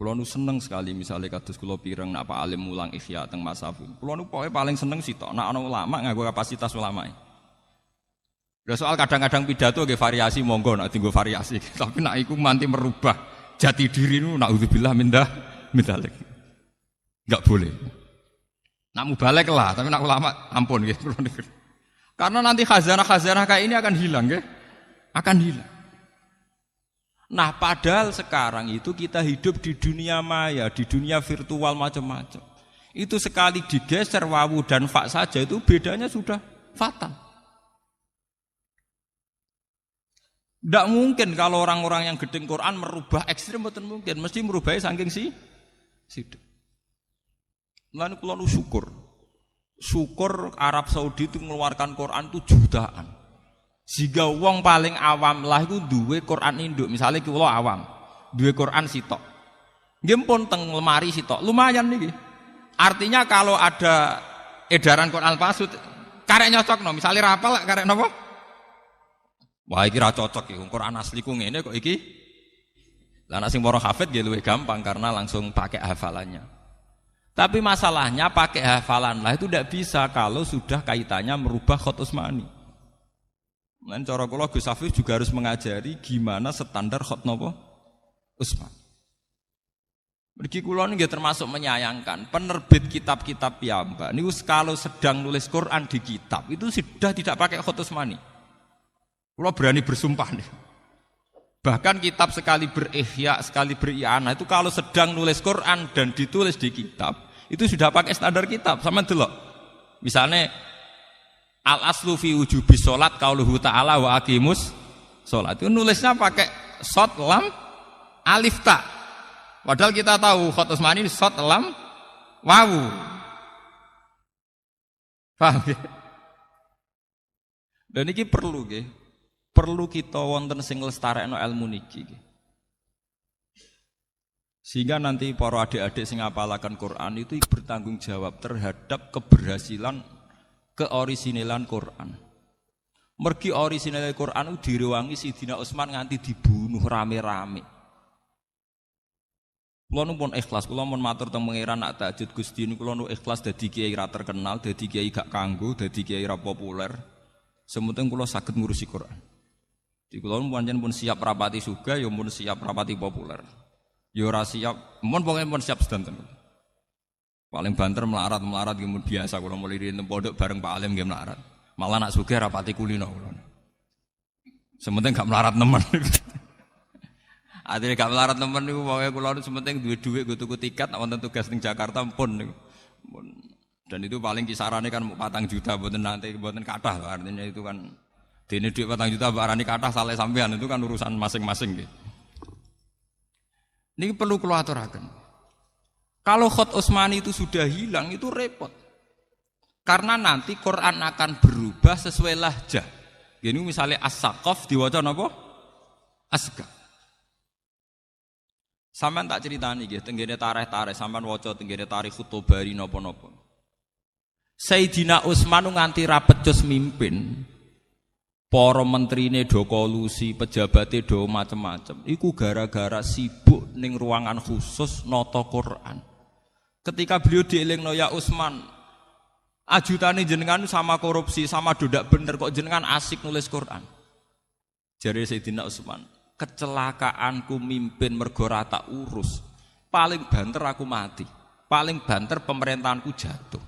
Kulo nu seneng sekali misalnya kados kula pireng nak Pak Alim mulang Ihya teng Masafun. Kulo nu pokoke paling seneng sitok nak ana ulama nganggo kapasitas ulamae. Lah soal kadang-kadang pidato nggih variasi monggo nak dienggo variasi. Tapi nak iku manti merubah jati diri nu naudzubillah min dzalik. Enggak boleh. Nak mubalek lah, tapi nak ulama ampun nggih. Karena nanti khazanah-khazanah kayak ini akan hilang nggih. Akan hilang. Nah padahal sekarang itu kita hidup di dunia maya, di dunia virtual macam-macam. Itu sekali digeser wawu dan fa saja itu bedanya sudah fatal. Tidak mungkin kalau orang-orang yang gedeng Quran merubah ekstrim, betul mungkin. Mesti merubahnya saking sidik. Lalu kalau syukur Arab Saudi itu mengeluarkan Quran itu jutaan. Jika wong paling awam lah itu duwe Quran induk, misalnya kula awam, duwe Quran sitok. Nggih pun teng lemari sitok, lumayan niki. Artinya kalau ada edaran Quran palsu, karek nyocokno, misalnya rapal karek napa? Wah iki ra cocok iki, Quran asli ku ngene kok iki. Lah nek sing para hafid nggih luwih gampang karena langsung pakai hafalannya. Tapi masalahnya pakai hafalan lah itu tidak bisa kalau sudah kaitannya merubah Khat Utsmani. Dan cara kula Gus Hafiz juga harus mengajari gimana standar Khat napa Utsmani. Mergi kula niki termasuk menyayangkan penerbit kitab-kitab piyambak niku kalau sedang nulis Quran di kitab itu sudah tidak pakai Khat Utsmani. Kula berani bersumpah nih. Bahkan kitab sekali berihya, sekali beri'anah itu kalau sedang nulis Quran dan ditulis di kitab itu sudah pakai standar kitab. Sama delok. Misalnya al-aslu fi wujubi sholat qauluhu ta'ala wa aqimus sholat. Itu nulisnya pakai shad lam alif ta. Padahal kita tahu Khat Utsmani shad lam wawu. Paham ya? Dan ini perlu nggih. Perlu kita wonten sing lestarekno ilmu niki nggih. Sehingga nanti para adik-adik sing ngapalaken Quran itu bertanggung jawab terhadap keberhasilan keorisinalan Quran. Mergi orisinal Quran itu direwangi Sidina Utsman nganti dibunuh rame-rame. Kula nu pun ikhlas, kula mun matur teng pangeran nak tahajud Gusti niku kula nu ikhlas dadi kiai ra terkenal, dadi kiai gak kanggo, dadi kiai ra populer. Sementing kula saged ngurusi Quran. Di kula pancen pun siap rapati sugih, ya pun siap rapati populer. Ya ora siap, mun pokoke pun siap sedanten. Paling banter melarat kemudian biasa kula mulai di pondok bareng Pak Alim nggih melarat. Malah nak sugih rapati kulino kula. Sementing gak melarat nemen. Adine gak melarat temen niku pokoke kula nu sementing duwe dhuwit nggo tuku tiket nek wonten tugas ning Jakarta pun niku. Dan itu paling kisarannya kan 4 juta mboten nanti mboten kathah artinya itu kan dene dhuwit 4 juta mbok arani kathah saleh sampean itu kan urusan masing-masing nggih. Niki perlu kula aturaken. Kalau Khot Utsmani itu sudah hilang itu repot. Karena nanti Quran akan berubah sesuai lahjah. Gini misalnya As-Saqaf diwaca napa? Asqa. Sampeyan tak critani nggih tenggene tarikh-tarikh sampeyan waca tenggene tarikh Tabari napa-napa. Sayyidina Utsman nganti ra pecus mimpin. Para menterine do kolusi, pejabate do macem-macem. Iku gara-gara sibuk ning ruangan khusus nata Quran. Ketika beliau dielingno ya Utsman, ajutane jenengan sama korupsi, sama dodak bener kok jenengan asik nulis Quran. Jare Sayyidina Utsman, kecelakaanku mimpin mergo ra tak urus. Paling banter aku mati. Paling banter pemerintahanku jatuh.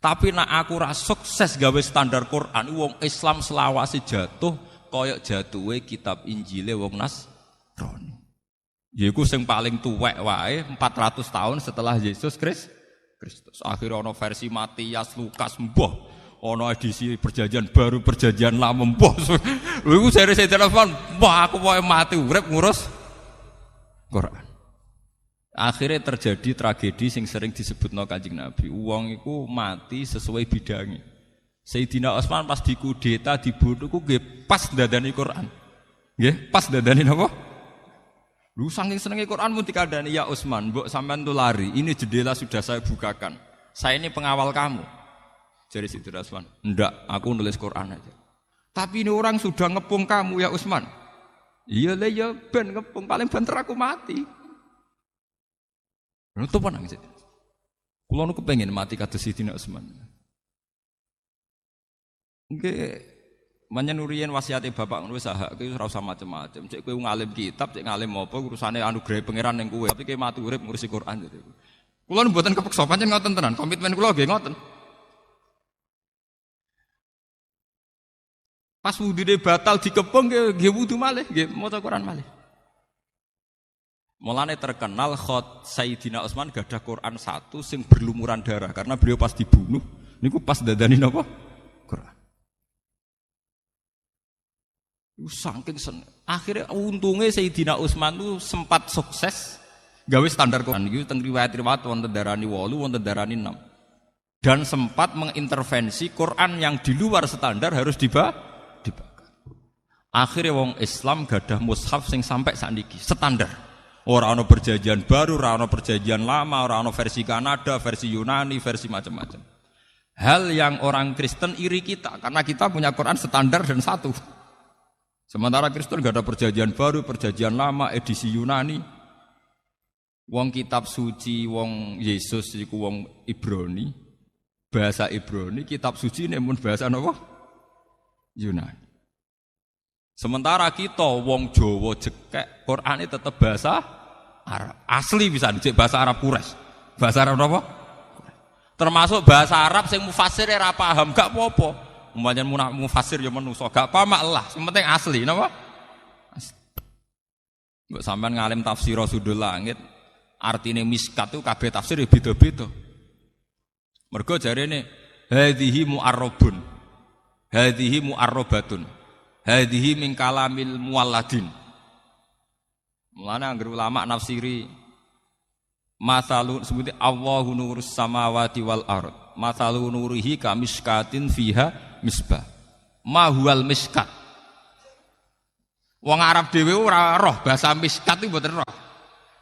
Tapi nak aku ra sukses gawe standar Quran, wong Islam selawase jatuh koyok jatuhe kitab Injile wong Nasrani. Yaiku sing paling tuwek wae 400 tahun setelah Yesus Kristus. Akhirnya ana versi Matias, Lukas, mbah. Ana edisi perjanjian baru, perjanjian lama, mbah. Lha iku jare Sayyidina Utsman, "Wah, aku wae mati urip ngurus Quran." Akhirnya terjadi tragedi sing sering disebutno Kanjeng Nabi. Wong iku mati sesuai bidangi. Sayyidina Utsman pas dikudeta dibunuh ku nggih pas ndadani Quran. Nggih, pas ndadani napa? Lu saking senenge Quran mun dikandani ya Utsman, mbok sampean tuh lari. Ini jendela sudah saya bukakan. Saya ini pengawal kamu. Jadi Sayyidina Utsman, "Enggak, aku nulis Quran aja." "Tapi ini orang sudah ngepung kamu ya Utsman." "Iya lah ya ben ngepung, paling banter aku mati." Nutup nang sik. Kula nu kepengin mati kados Sayyidina Utsman. Nggih, manyen nuriyen wasiate bapak ngono wis hak kowe ora usah macem-macem. Cek kowe ngalim kitab, cek ngalim apa urusane anugerah pangeran ning kowe. Tapi kowe mati urip ngurusi Quran gitu. Kula mboten kepeksa pancen ngoten tenan, komitmen kula nggih ngoten. Pas wudune batal dikepung nggih wudu malih, nggih maca Quran malih. Mulane terkenal Khot Sayyidina Utsman gadah Quran 1 sing berlumuran darah karena beliau pas dibunuh niku pas dadani napa? Quran. Saking seneng. Akhirnya untungnya Sayyidina Utsman itu sempat sukses gawe standar Quran iki teng riwayat-riwayat wonten darani 8, wonten darani 6. Dan sempat mengintervensi Quran yang di luar standar harus dibakar. Akhirnya wong Islam gadah mushaf sing sampai sakniki standar. Ora ana perjanjian baru, ora ana perjanjian lama, ora ana versi Kanada, versi Yunani, versi macam-macam. Hal yang orang Kristen iri kita karena kita punya Quran standar dan satu. Sementara Kristen gak ada perjanjian baru, perjanjian lama, edisi Yunani. Wong kitab suci, wong Yesus iku wong Ibrani, bahasa Ibrani, kitab suci nemun bahasa napa? Yunani. Sementara kita wong Jawa jekek, Qur'ane tetap bahasa Arab. Asli bisa dicek bahasa Arab Quraisy. Bahasa Arab apa? Termasuk bahasa Arab sing mufassir ora paham, gak apa-apa. Umpamane mufassir ya manusa, gak paham lah, sing penting asli napa? Asli. Mbok sampean ngalim tafsir Sudul Langit, artine miskat itu kabeh tafsir ya beda-beda. Mergo jarene hadhihi mu'arrabun. Hadhihi mu'arrabatun. Hadhihi min kalamil mualladin. Mulane anggere ulama nafsiri masalun sebuti Allahu nurus samawati wal ard. Masalu nurihi kamiskatin fiha misbah. Ma huwal miskat. Wong Arab dhewe ora roh bahasa miskat iki mboten roh.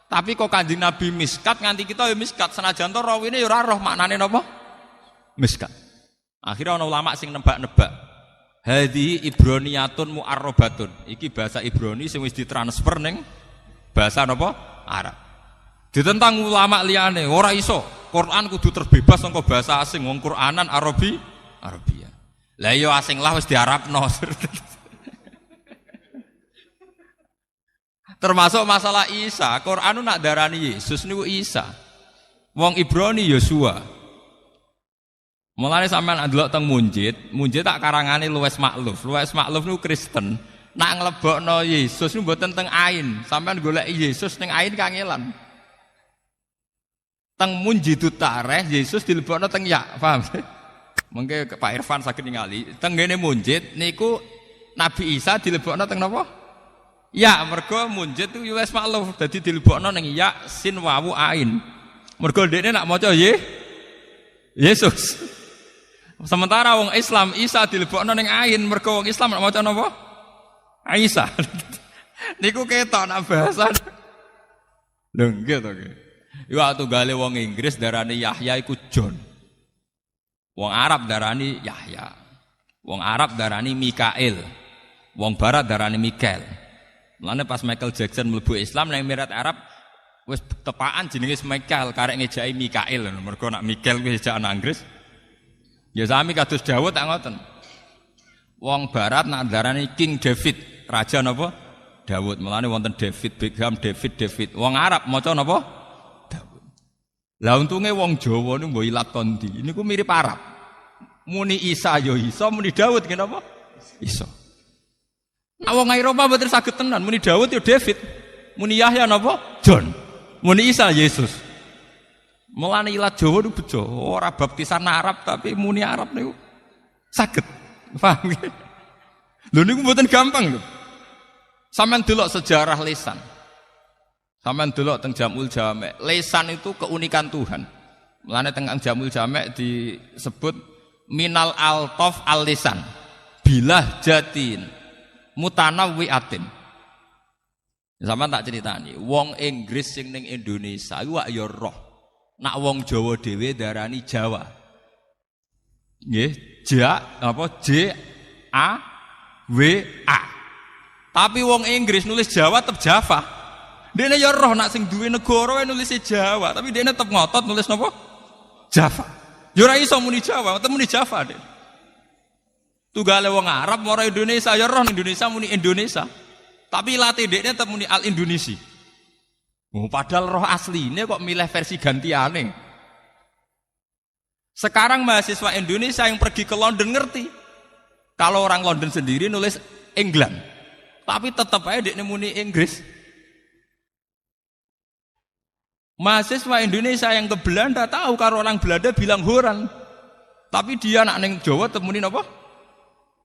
Tapi kok Kanjeng Nabi miskat nganti kita ya miskat senajan to rawine ya ora roh maknane napa? Miskat. Akhirnya ana ulama sing nebak-nebak. Hadhihi ibroniyatun mu'arrabatun. Iki bahasa Ibrani sing wis ditransfer ning bahasa napa? Arab. Ditentang ulama liyane, ora iso. Quran kudu terbebas saka bahasa asing, wong Quranan Arabia. Lah ya asing lah wis diarabno. Termasuk masalah Isa, Quran nak darani Yesus niku Isa. Wong Ibrani Yosua. Mulane sampean ndelok teng Munjid tak karangane Luwes Makluf. Luwes Makluf niku Kristen. Nak nglebokno Yesus niku mboten teng ain. Sampeyan golek Yesus ning ain kangelan. Teng munjidut tareh Yesus dilebokno teng ya, paham? Mengke Pak Irfan saged ningali. Teng ngene munjid niku Nabi Isa dilebokno teng napa? Ya, mergo munjid itu wis maklum dadi dilebokno ning ya sin wawu ain. Mergo dekne nak maca Yesus. Sementara wong Islam Isa dilebokno ning ain mergo wong Islam nak maca napa? Isa. Niku ketok nak bahasa. Lho nggih to nggih. Iku tunggale wong Inggris darani Yahya iku John. Wong Arab darani Yahya. Wong Arab darani Mikail. Wong Barat darani Mikael. Mulane pas Michael Jackson mlebu Islam nang Emirat Arab wis tepaan jenenge Mikael karek ngejaki Mikail mergo nak Mikael kuwi ejakan Inggris. Ya sami kados Daud tak ngoten. Wong Barat nak darani King David, raja napa? Daud. Mulane wonten David Beckham, David. Wong Arab maca napa? Daud. Lah untunge wong Jawa niku mbok ilat kondi. Niku mirip Arab. Muni Isa ya Isa, muni Daud nggih napa? Isa. Nah, wong Eropa mboten saged tenan muni Daud ya David. Muni Yahya napa? John. Muni Isa Yesus. Mulane ilat Jawa niku bejo, ora baptisan Arab tapi muni Arab niku saged. Paham nggih? Lho niku mboten gampang lho. Sampeyan delok sejarah lisan. Sampeyan delok teng Jamul Jamek. Lisan itu keunikan Tuhan. Mulane teng Jamul Jamek disebut minal altaf al-lisan. Bilah jatin mutanawwi'atin. Sampeyan tak critani, wong Inggris sing ning Indonesia iku ya roh. Nak wong Jawa dhewe darani Jawa. Nggih, J A W A. Tapi wong Inggris nulis Jawa tetep Java. Dene ya roh nak sing duwe negara nulis Jawa, tapi dene tetep ngotot nulis napa? Java. Ya ora iso muni Jawa, tetep muni Java dene. Tunggale wong Arab mara Indonesia ya roh Indonesia muni Indonesia. Tapi latih dekne tetep muni Al Indonesi. Oh, padahal roh asline kok milih versi gantiane. Sekarang mahasiswa Indonesia yang pergi ke London ngerti. Kalau orang London sendiri nulis England. Tapi tetap aja dekne muni Inggris. Mahasiswa Indonesia yang ke Belanda tahu kalau orang Belanda bilang Horan. Tapi dia nak ning Jawa tetep muni napa?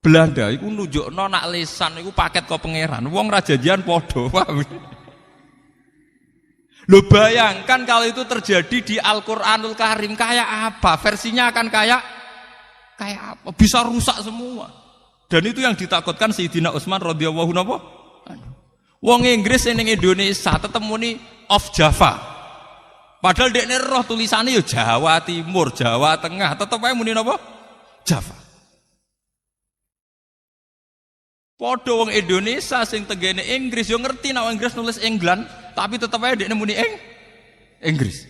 Belanda iku nunjukno nak lisan iku paket kok pangeran. Wong rajajian padha, paham? Lho bayangkan kalau itu terjadi di Al-Qur'anul Karim kayak apa? Versinya akan kayak apa? Bisa rusak semua. Dan itu yang ditakutkan Sayyidina Utsman radhiyallahu anhu. Wong Inggris ning Indonesia tetep muni of Java. Padahal dekne roh tulisannya ya Jawa Timur, Jawa Tengah, tetep ae muni napa? Java. Padha wong Indonesia sing tenggene Inggris yo ngerti nek Inggris nulis England, tapi tetep ae dekne muni Inggris.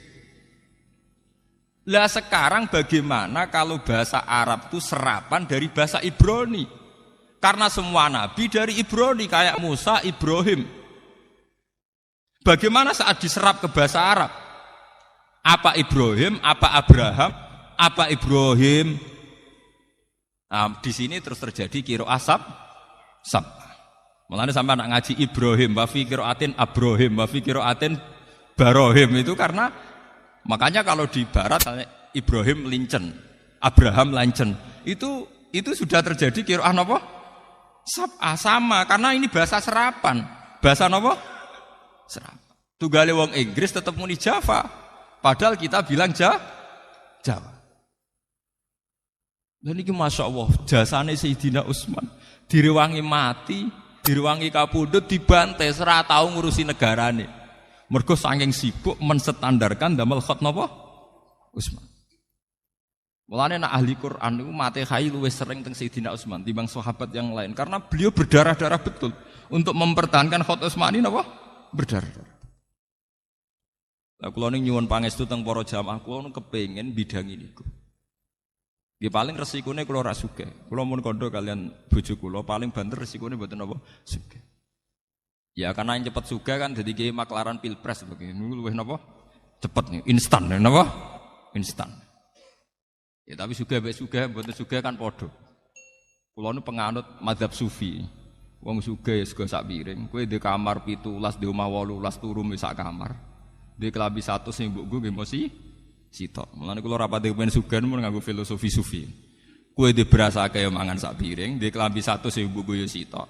Lah sekarang bagaimana kalau bahasa Arab itu serapan dari bahasa Ibrani? Karena semua nabi dari Ibrani kayak Musa, Ibrahim. Bagaimana saat diserap ke bahasa Arab? Apa Ibrahim, apa Abraham, apa Ibrahim? Nah, di sini terus terjadi qiraah sab. Mulane sampai nak ngaji Ibrahim, wa fi qiraatin Abrahim, wa fi qiraatin Barohim itu karena makanya kalau di barat Ibrahim lincen, Abraham lancen. Itu sudah terjadi qiraah napa? Sab sama karena ini bahasa serapan. Bahasa napa? Serapan. Tunggale wong Inggris tetap muni Java. Padahal kita bilang Jawa. Dan ini Masya Allah jasane Sayyidina Utsman direwangi mati, direwangi kapundhut, dibantai ora tau ngurusi negarane. Mergo saking sibuk menstandarkan damel khat napa? Utsman. Mulane nak ahli Quran niku Fatihah luwih sering teng Sayyidina Utsman timbang sahabat yang lain karena beliau berdarah-darah betul untuk mempertahankan khat Utsmani napa? Berdarah-darah. Lah kula ning nyuwun pangestu teng para jamaah kula kepengin bidang niku. Nggih paling resikone kula ora sugih. Kula mun kandha kalian bojo kula paling banter resikone mboten apa sugih. Ya karena yang cepet sugih kan dadi kiai maklaran pilpres begini luwih napa? Cepet nih, instan napa? Instan. Ya tapi sugih mbek sugih mboten sugih kan padha. Kula nu penganut mazhab sufi. Wong sugih sego sak piring, kowe di kamar 17, di omah 18 turu sak kamar. Di kelambi 100 sing mbokku nggih mesti sitok. Mulane kula rapati kepen sugan mun nganggo filosofi sufi. Kowe di beras akeh mangan sak piring, di kelambi 100 sing mbokku ya sitok.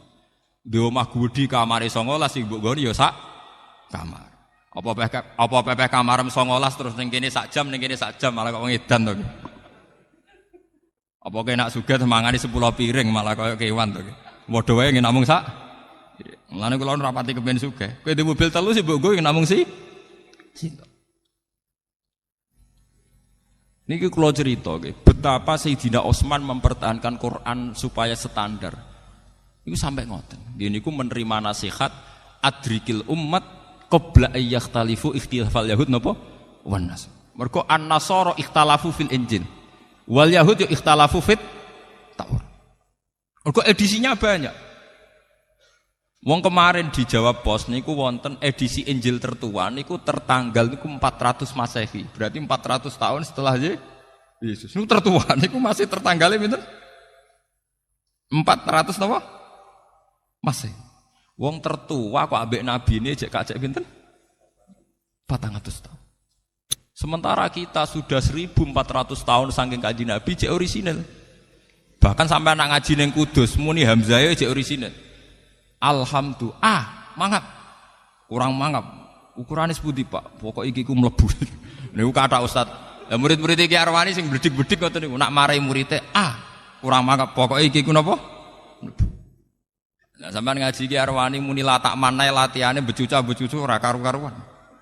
Di omah gudi kamare 19 sing mbokku ya sak kamar. Apa pepeh kamar 19 terus ning kene sak jam, ning kene sak jam malah kok ngedan to. Apa kene nak sugih mangani 10 piring malah kaya kewan to. Modho wae namung sak. Mulane kula rapati kepen sugih. Kowe di mobil telu sih mbok nggo namung sitok. Niki kula cerita nggih, betapa Sayyidina Utsman mempertahankan Quran supaya standar. Iku sampai ngoten. Nggih niku menerima nasihat adrikil ummat qabla ayyakhtalifu ikhtilafal yahud napa? Wan nas. Mergo an-nasara ikhtalafu fil injil. Wal yahud yo ikhtalafu fit Taurat. Mergo edisinya banyak. Wong kemarin di Jawa Pos niku wonten edisi Injil tertua niku tertanggal niku 400 Masehi. Berarti 400 tahun setelah Yesus. Niku tertua niku masih tertanggalnya pinten? 400 napa? Masehi. Wong tertua kok ambek nabine jek kacek pinten? 400 tahun. Sementara kita sudah 1400 tahun saking kanjeng Nabi jek orisinal. Bahkan sampai anak ngaji ning Kudus muni Hamzah jek orisinal. Alhamdulillah, mangap. Kurang mangap. Ukurane sepundi, Pak? Pokok iki ku mlebu. Niku kata Ustaz. Lah murid-murid iki Arwani sing bledik-bledik ngoten niku nak marai murite, kurang mangap. Pokok iki ku napa? Mlebu. Lah sampean ngaji iki Arwani muni latak manai latihane becuca-becucu ora karu-karuan.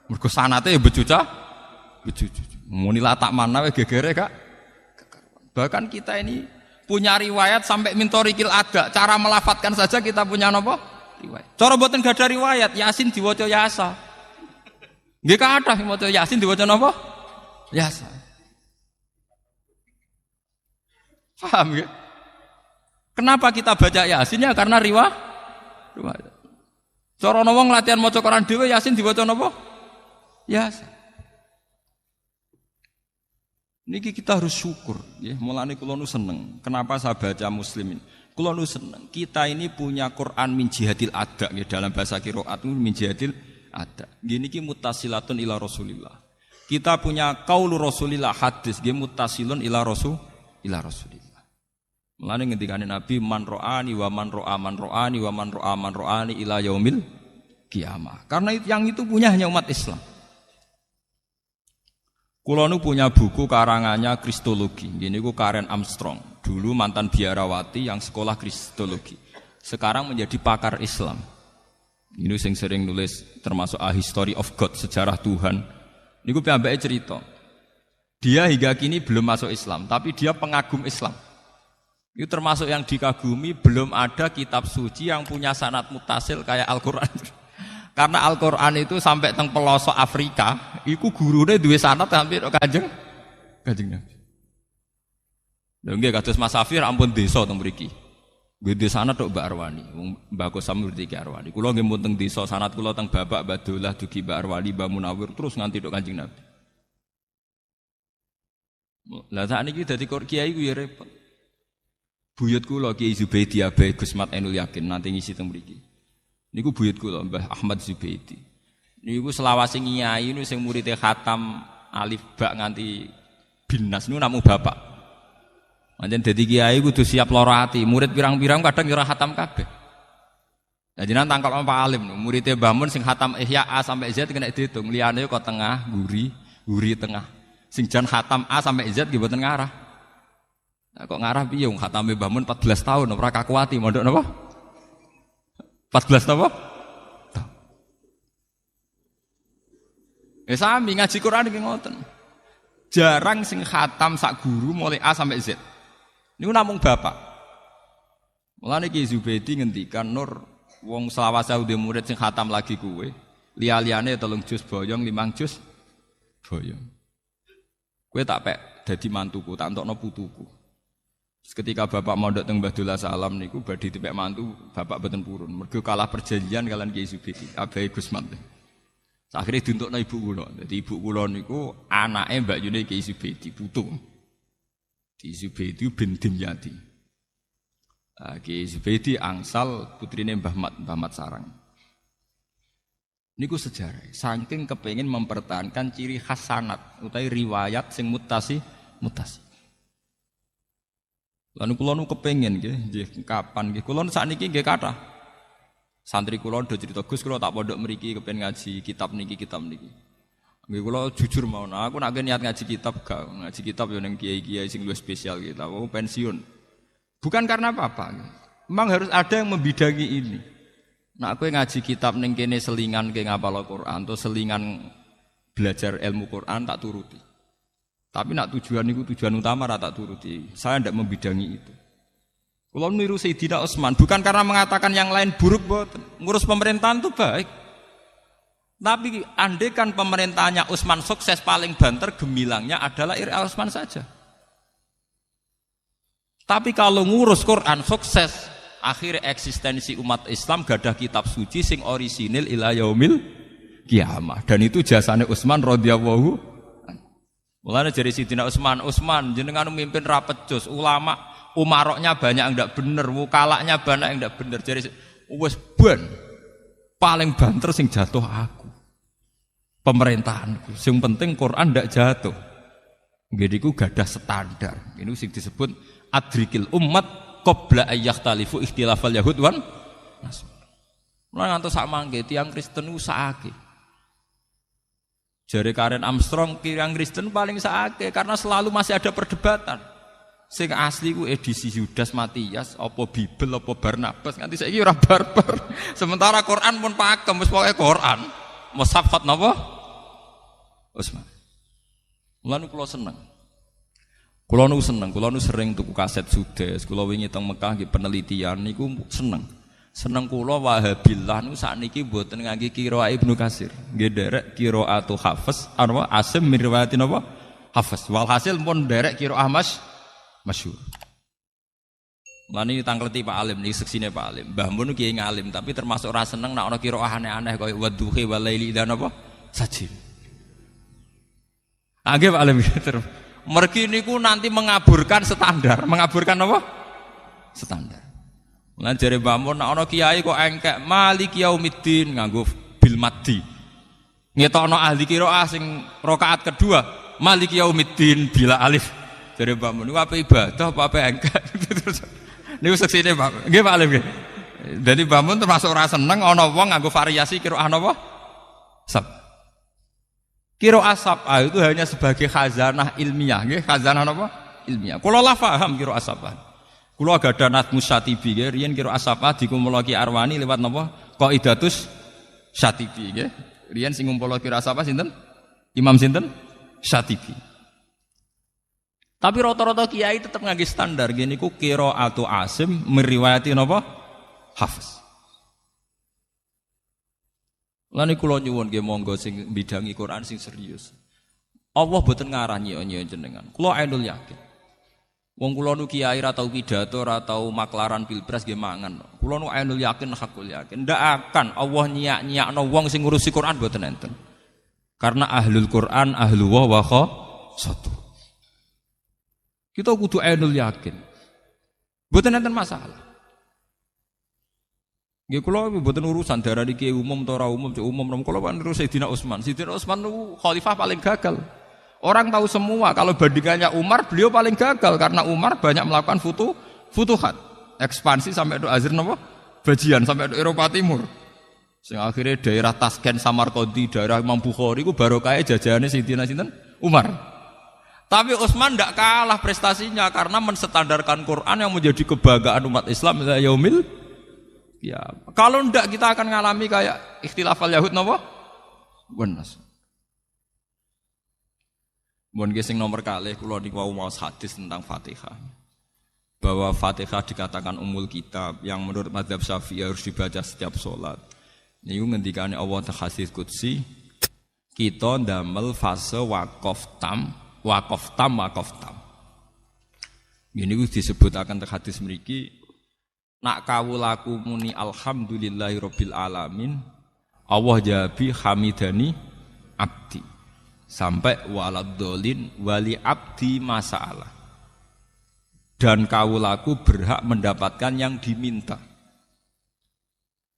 Mergo sanate ya becuca. Muni latak manai gegere Kak. Bahkan kita ini punya riwayat sampai mintorikil ada. Cara melafatkan saja kita punya napa? Riwayat. Cara mboten gak ada riwayat, Yasin diwaca Yasa. Nggih kathah sing maca Yasin diwaca napa? Yasa. Paham nggih? Kenapa kita baca Yasin ya karena riwayat. Cara wong latihan maca Quran dhewe Yasin diwaca napa? Yasa. Niki kita harus syukur, ya. Mulane kula nu seneng. Kenapa saya baca Muslimin? Kula nu seneng. Kita ini punya Quran min jihadil ada, ya. Dalam bahasa qiraat min jihadil ada. Gini ki muttasilatun ila Rasulillah. Kita punya qaulu Rasulillah hadis, nggih muttasilun ila Rasulillah. Mulane ngendikane Nabi man ro'ani wa man ro'a man ro'ani wa man ro'a man ro'ani ila yaumil kiamah. Karena yang itu punya hanya umat Islam. Kulo nu punya buku karangannya Kristologi. Ini ku Karen Armstrong. Dulu mantan biarawati yang sekolah Kristologi. Sekarang menjadi pakar Islam. Ini sing sering nulis termasuk A History of God, sejarah Tuhan. Ini ku piyambake cerita. Dia hingga kini belum masuk Islam, tapi dia pengagum Islam. Itu termasuk yang dikagumi, belum ada kitab suci yang punya sanad mutasil kayak Al-Quran. Karena Al-Quran itu sampai teng pelosok Afrika, iku gurune duwe sanad hampir kanjeng Nabi. Lha nggih kados Mas Safir ampun desa teng mriki. Nggih desa sanad tok Mbak Arwani, Mbak Kosam mriki Arwani. Kula nggih mun teng desa sanad kula teng Bapak Badullah dugi Mbak Arwani, Mbak Munawir terus nganti tok kanjeng Nabi. Lah sakniki dadi kiai ku ya repot. Buyut kula Kiai Zubaidi Abai Gusmat Ainul Yakin nanti ngisi teng mriki. Niku buyut kula Mbah Ahmad Zubaidi. Niku selawase nyai niku sing muridé khatam alif ba nganti binas niku namung bapak. Pancen dadi kiai kudu siap lara ati. Murid pirang-pirang kadang ora khatam kabeh. Lah jenengan tangkal Pak Alim, muridé Mbah Mun sing khatam Ihya A sampai Z kena diitung. Liyane kok tengah, guri tengah. Sing jan khatam A sampai Z nggih mboten ngarah. Nah, kok ngarah piye wong khatame Mbah Mun 14 tahun ora kakuati mondok napa? 14 napa? Sami ngaji Quran iki ngoten. Jarang sing khatam sak guru mulai A sampai Z. Niku namung bapak. Mulane Ki Zubaidi ngendikan Nur wong selawase udah murid sing khatam lagi kuwe. Liya-liyane 3 juz boyong, 5 juz boyong. Kowe tak pek dadi mantuku, tak entokno putuku. Ketika bapak mondok teng Mbah Salam niku badhe dipek mantu, bapak boten purun. Mergo kalah perjanjian kalian Kiai Zubaidi, Abai Gusman. Akhire dientukno ibu kula. Dadi ibu kula niku anake Mbak Yune Kiai Zubaidi, putu. Di Zubaidi bin Dimyati. Ki Zubaidi angsal putrine Mbah Mat Sarang. Niku sejarah. Saking kepengin mempertahankan ciri khas sanad utawi riwayat sing mutasi. Lan kula nu kepengin nggih kapan nggih kula sakniki nggih kathah. Santri kula do cerita Gus kula tak pondok mriki kepen ngaji kitab niki. Nggih kula jujur mawon aku nek niat ngaji kitab gak ngaji kitab yo ning kiai-kiai sing luwih spesial kita. Aku pensiun. Bukan karena apa-apa. Memang harus ada yang membidangi ini. Nak kowe ngaji kitab ning kene selingan ke ngapal Al-Qur'an atau selingan belajar ilmu Qur'an tak turuti. Tapi nak tujuan niku tujuan utama ra tak turuti. Saya ndak membidangi itu. Kula niru Sayyidina Utsman bukan karena mengatakan yang lain buruk boten. Ngurus pemerintahan itu baik. Tapi andaikan pemerintahnya Utsman sukses paling banter gemilangnya adalah Ira Utsman saja. Tapi kalau ngurus Quran sukses, akhir eksistensi umat Islam gadah kitab suci sing orisinil ila yaumil kiamah. Dan itu jasane Utsman radhiyallahu. Mulane jare Sidina Utsman jenengan mimpin ra pecus, ulama umaroknya banyak yang ndak bener, wukalaknya banyak yang ndak bener. Jare wis ben paling banter sing jatuh aku. Pemerintahanku. Sing penting Quran ndak jatuh. Nggih niku gadah standar. Ini sing disebut adrikil umat qabla ayyakhtalifu ikhtilafal yahud wan nasr. Mulane ngantos sak mangke tiyang Kristen usahake. Jare Karen Armstrong tiyang Kristen paling sakake karena selalu masih ada perdebatan. Sing asli ku edisi Yudas Matias apa Bibel apa Barnabas nganti saiki ora barbar. Sementara Quran pun pakem wis pokoke Quran. Mushaf khat napa? Utsman. Mulane kula seneng. Kula nu sering tuku kaset Sudes. Kula wingi teng Mekah nggih penelitian niku seneng. Seneng kula Wahabillah nu sakniki mboten ngangge qiraah Ibnu Katsir. Nggih derek qiraatu Hafiz arwa Asim min riwayatin apa? Hafiz. Walhasil pun derek qiraah masyhur. Lani tangkleti Pak Alim niki seksine Pak Alim. Mbah mun kiai ngalim tapi termasuk ora seneng nek ana qiraah aneh-aneh kaya wadduhi walaili dan apa? Sajin. Nggih Pak Alim mergi niku nanti mengaburkan standar. Mengaburkan apa? Standar. Lan jare Mbah Mun nek ana kiai kok engkek Maliki Yaumiddin nganggo bil maddi. Ngetokno ahli qiraah sing rakaat kedua Maliki Yaumiddin bila alif. Jare Mbah Mun niku apa ibadah apa engkek. Niku seksine Pak. Nggih Pak Alim nggih. Dadi Mbah Mun termasuk ora seneng ana wong nganggo variasi qiraah napa? Sab. Qiraah sab'ah itu hanya sebagai khazanah ilmiah, nggih, khazanah apa? Ilmiah. Kula la paham qiraah sab'ah. Kula gadah Nadmus Syatibi nggih, riyen qiraah sab'ah dikumpulake Arwani lewat napa? Qaidatus Syatibi nggih. Riyen sing ngumpul qiraah sab'ah sinten? Imam sinten? Syatibi. Tapi rata-rata kiai tetap ngangge standar nggih niku qiraatu Asim meriwayati napa? Hafiz. Lan kula nyuwun nggih monggo sing bidangi Quran sing serius. Allah boten ngarah nyek-nyek jenengan. Kula ainul yakin. Wong kula nu kiai ra tau pidato, ra tau maklaran pilpres nggih mangan. Kula nu ainul yakin hakul yakin. Ndak akan Allah nyiak-nyiakno wong sing ngurusi Quran boten enten. Karena ahlul Quran ahlullah wa khassatuh. Kita kudu ainul yakin. Boten enten masalah. Nggih kula mboten urusan darani kiai umum atau ora umum, kula kan terus Sayyidina Utsman. Sayyidina Utsman itu khalifah paling gagal. Orang tahu semua kalau bandingannya Umar, beliau paling gagal karena Umar banyak melakukan futuhat, ekspansi sampai ke Azir napa? Bajian sampai ke Eropa Timur. Sing akhirnya daerah Tasken, Samarkandi, daerah Imam Bukhari ku barokah jajahane Sayyidina sinten? Umar. Tapi Utsman tidak kalah prestasinya karena menstandarkan Quran yang menjadi kebanggaan umat Islam ila yaumil. Ya, kalau ndak kita akan ngalami kayak ikhtilafal Yahud napa? Wenas. Mun sing nomor kalih kula niku mau hadis tentang Fatihah. Bahwa Fatihah dikatakan umul kitab yang menurut mazhab Syafi'i harus dibaca setiap salat. Niku ngendikane Allah hadis qudsi, kita ndamel fase waqaf tam. Ini disebutaken hadis mriki nak kawulaku muni alhamdulillahi rabbil alamin Allah jabi hamidani abdi sampai waladolin wali abdi masalah dan kaulaku berhak mendapatkan yang diminta.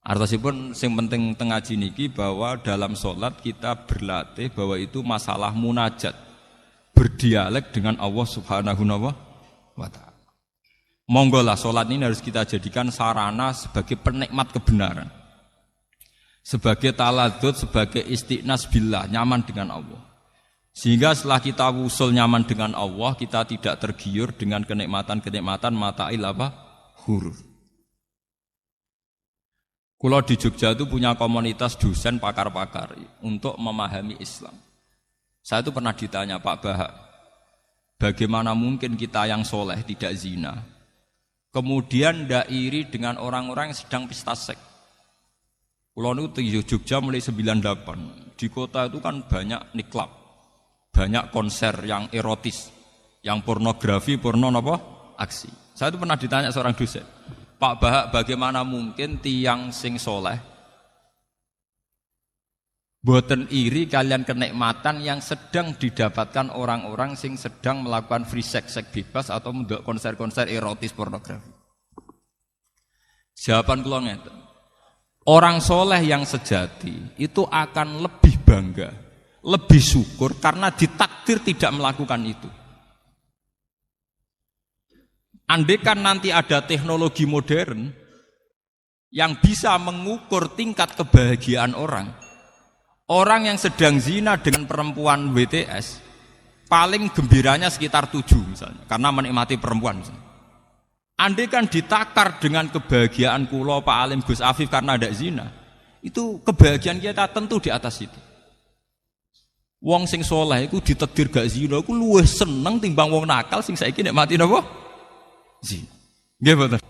Artosipun sing penting teng ngaji niki bahwa dalam sholat kita berlatih bahwa itu masalah munajat, berdialek dengan Allah Subhanahu wa ta'ala. Monggolah sholat ini harus kita jadikan sarana sebagai penikmat kebenaran, sebagai taladzud, sebagai istiqnas billah, nyaman dengan Allah. Sehingga setelah kita wusul nyaman dengan Allah, kita tidak tergiur dengan kenikmatan-kenikmatan mata'il huruf. Kulo di Jogja itu punya komunitas dosen pakar-pakar untuk memahami Islam. Saya itu pernah ditanya, Pak Bahak, bagaimana mungkin kita yang soleh tidak zina, kemudian tidak iri dengan orang-orang yang sedang pesta seks. Kulo itu di Jogja mulai 98, di kota itu kan banyak niklab, banyak konser yang erotis, yang pornografi, aksi. Saya itu pernah ditanya seorang dosen, Pak Bahak, bagaimana mungkin tiang sing soleh boten iri kalian kenikmatan yang sedang didapatkan orang-orang sing sedang melakukan free sex, seks bebas atau mendelok konser-konser erotis pornografi. Jawaban kula ngeten. Orang soleh yang sejati itu akan lebih bangga, lebih syukur karena ditakdir tidak melakukan itu. Andai kan nanti ada teknologi modern yang bisa mengukur tingkat kebahagiaan orang, orang yang sedang zina dengan perempuan WTS paling gembiranya sekitar 7 misalnya, karena menikmati perempuan misalnya. Andai kan ditakar dengan kebahagiaan kulo Pak Alim Gus Afif karena ada zina, itu kebahagiaan kita tentu di atas itu. Wong sing soleh itu ditakdir gak zina, aku luwih seneng timbang wong nakal sing saiki nikmati napa? Zina. Nggih mboten.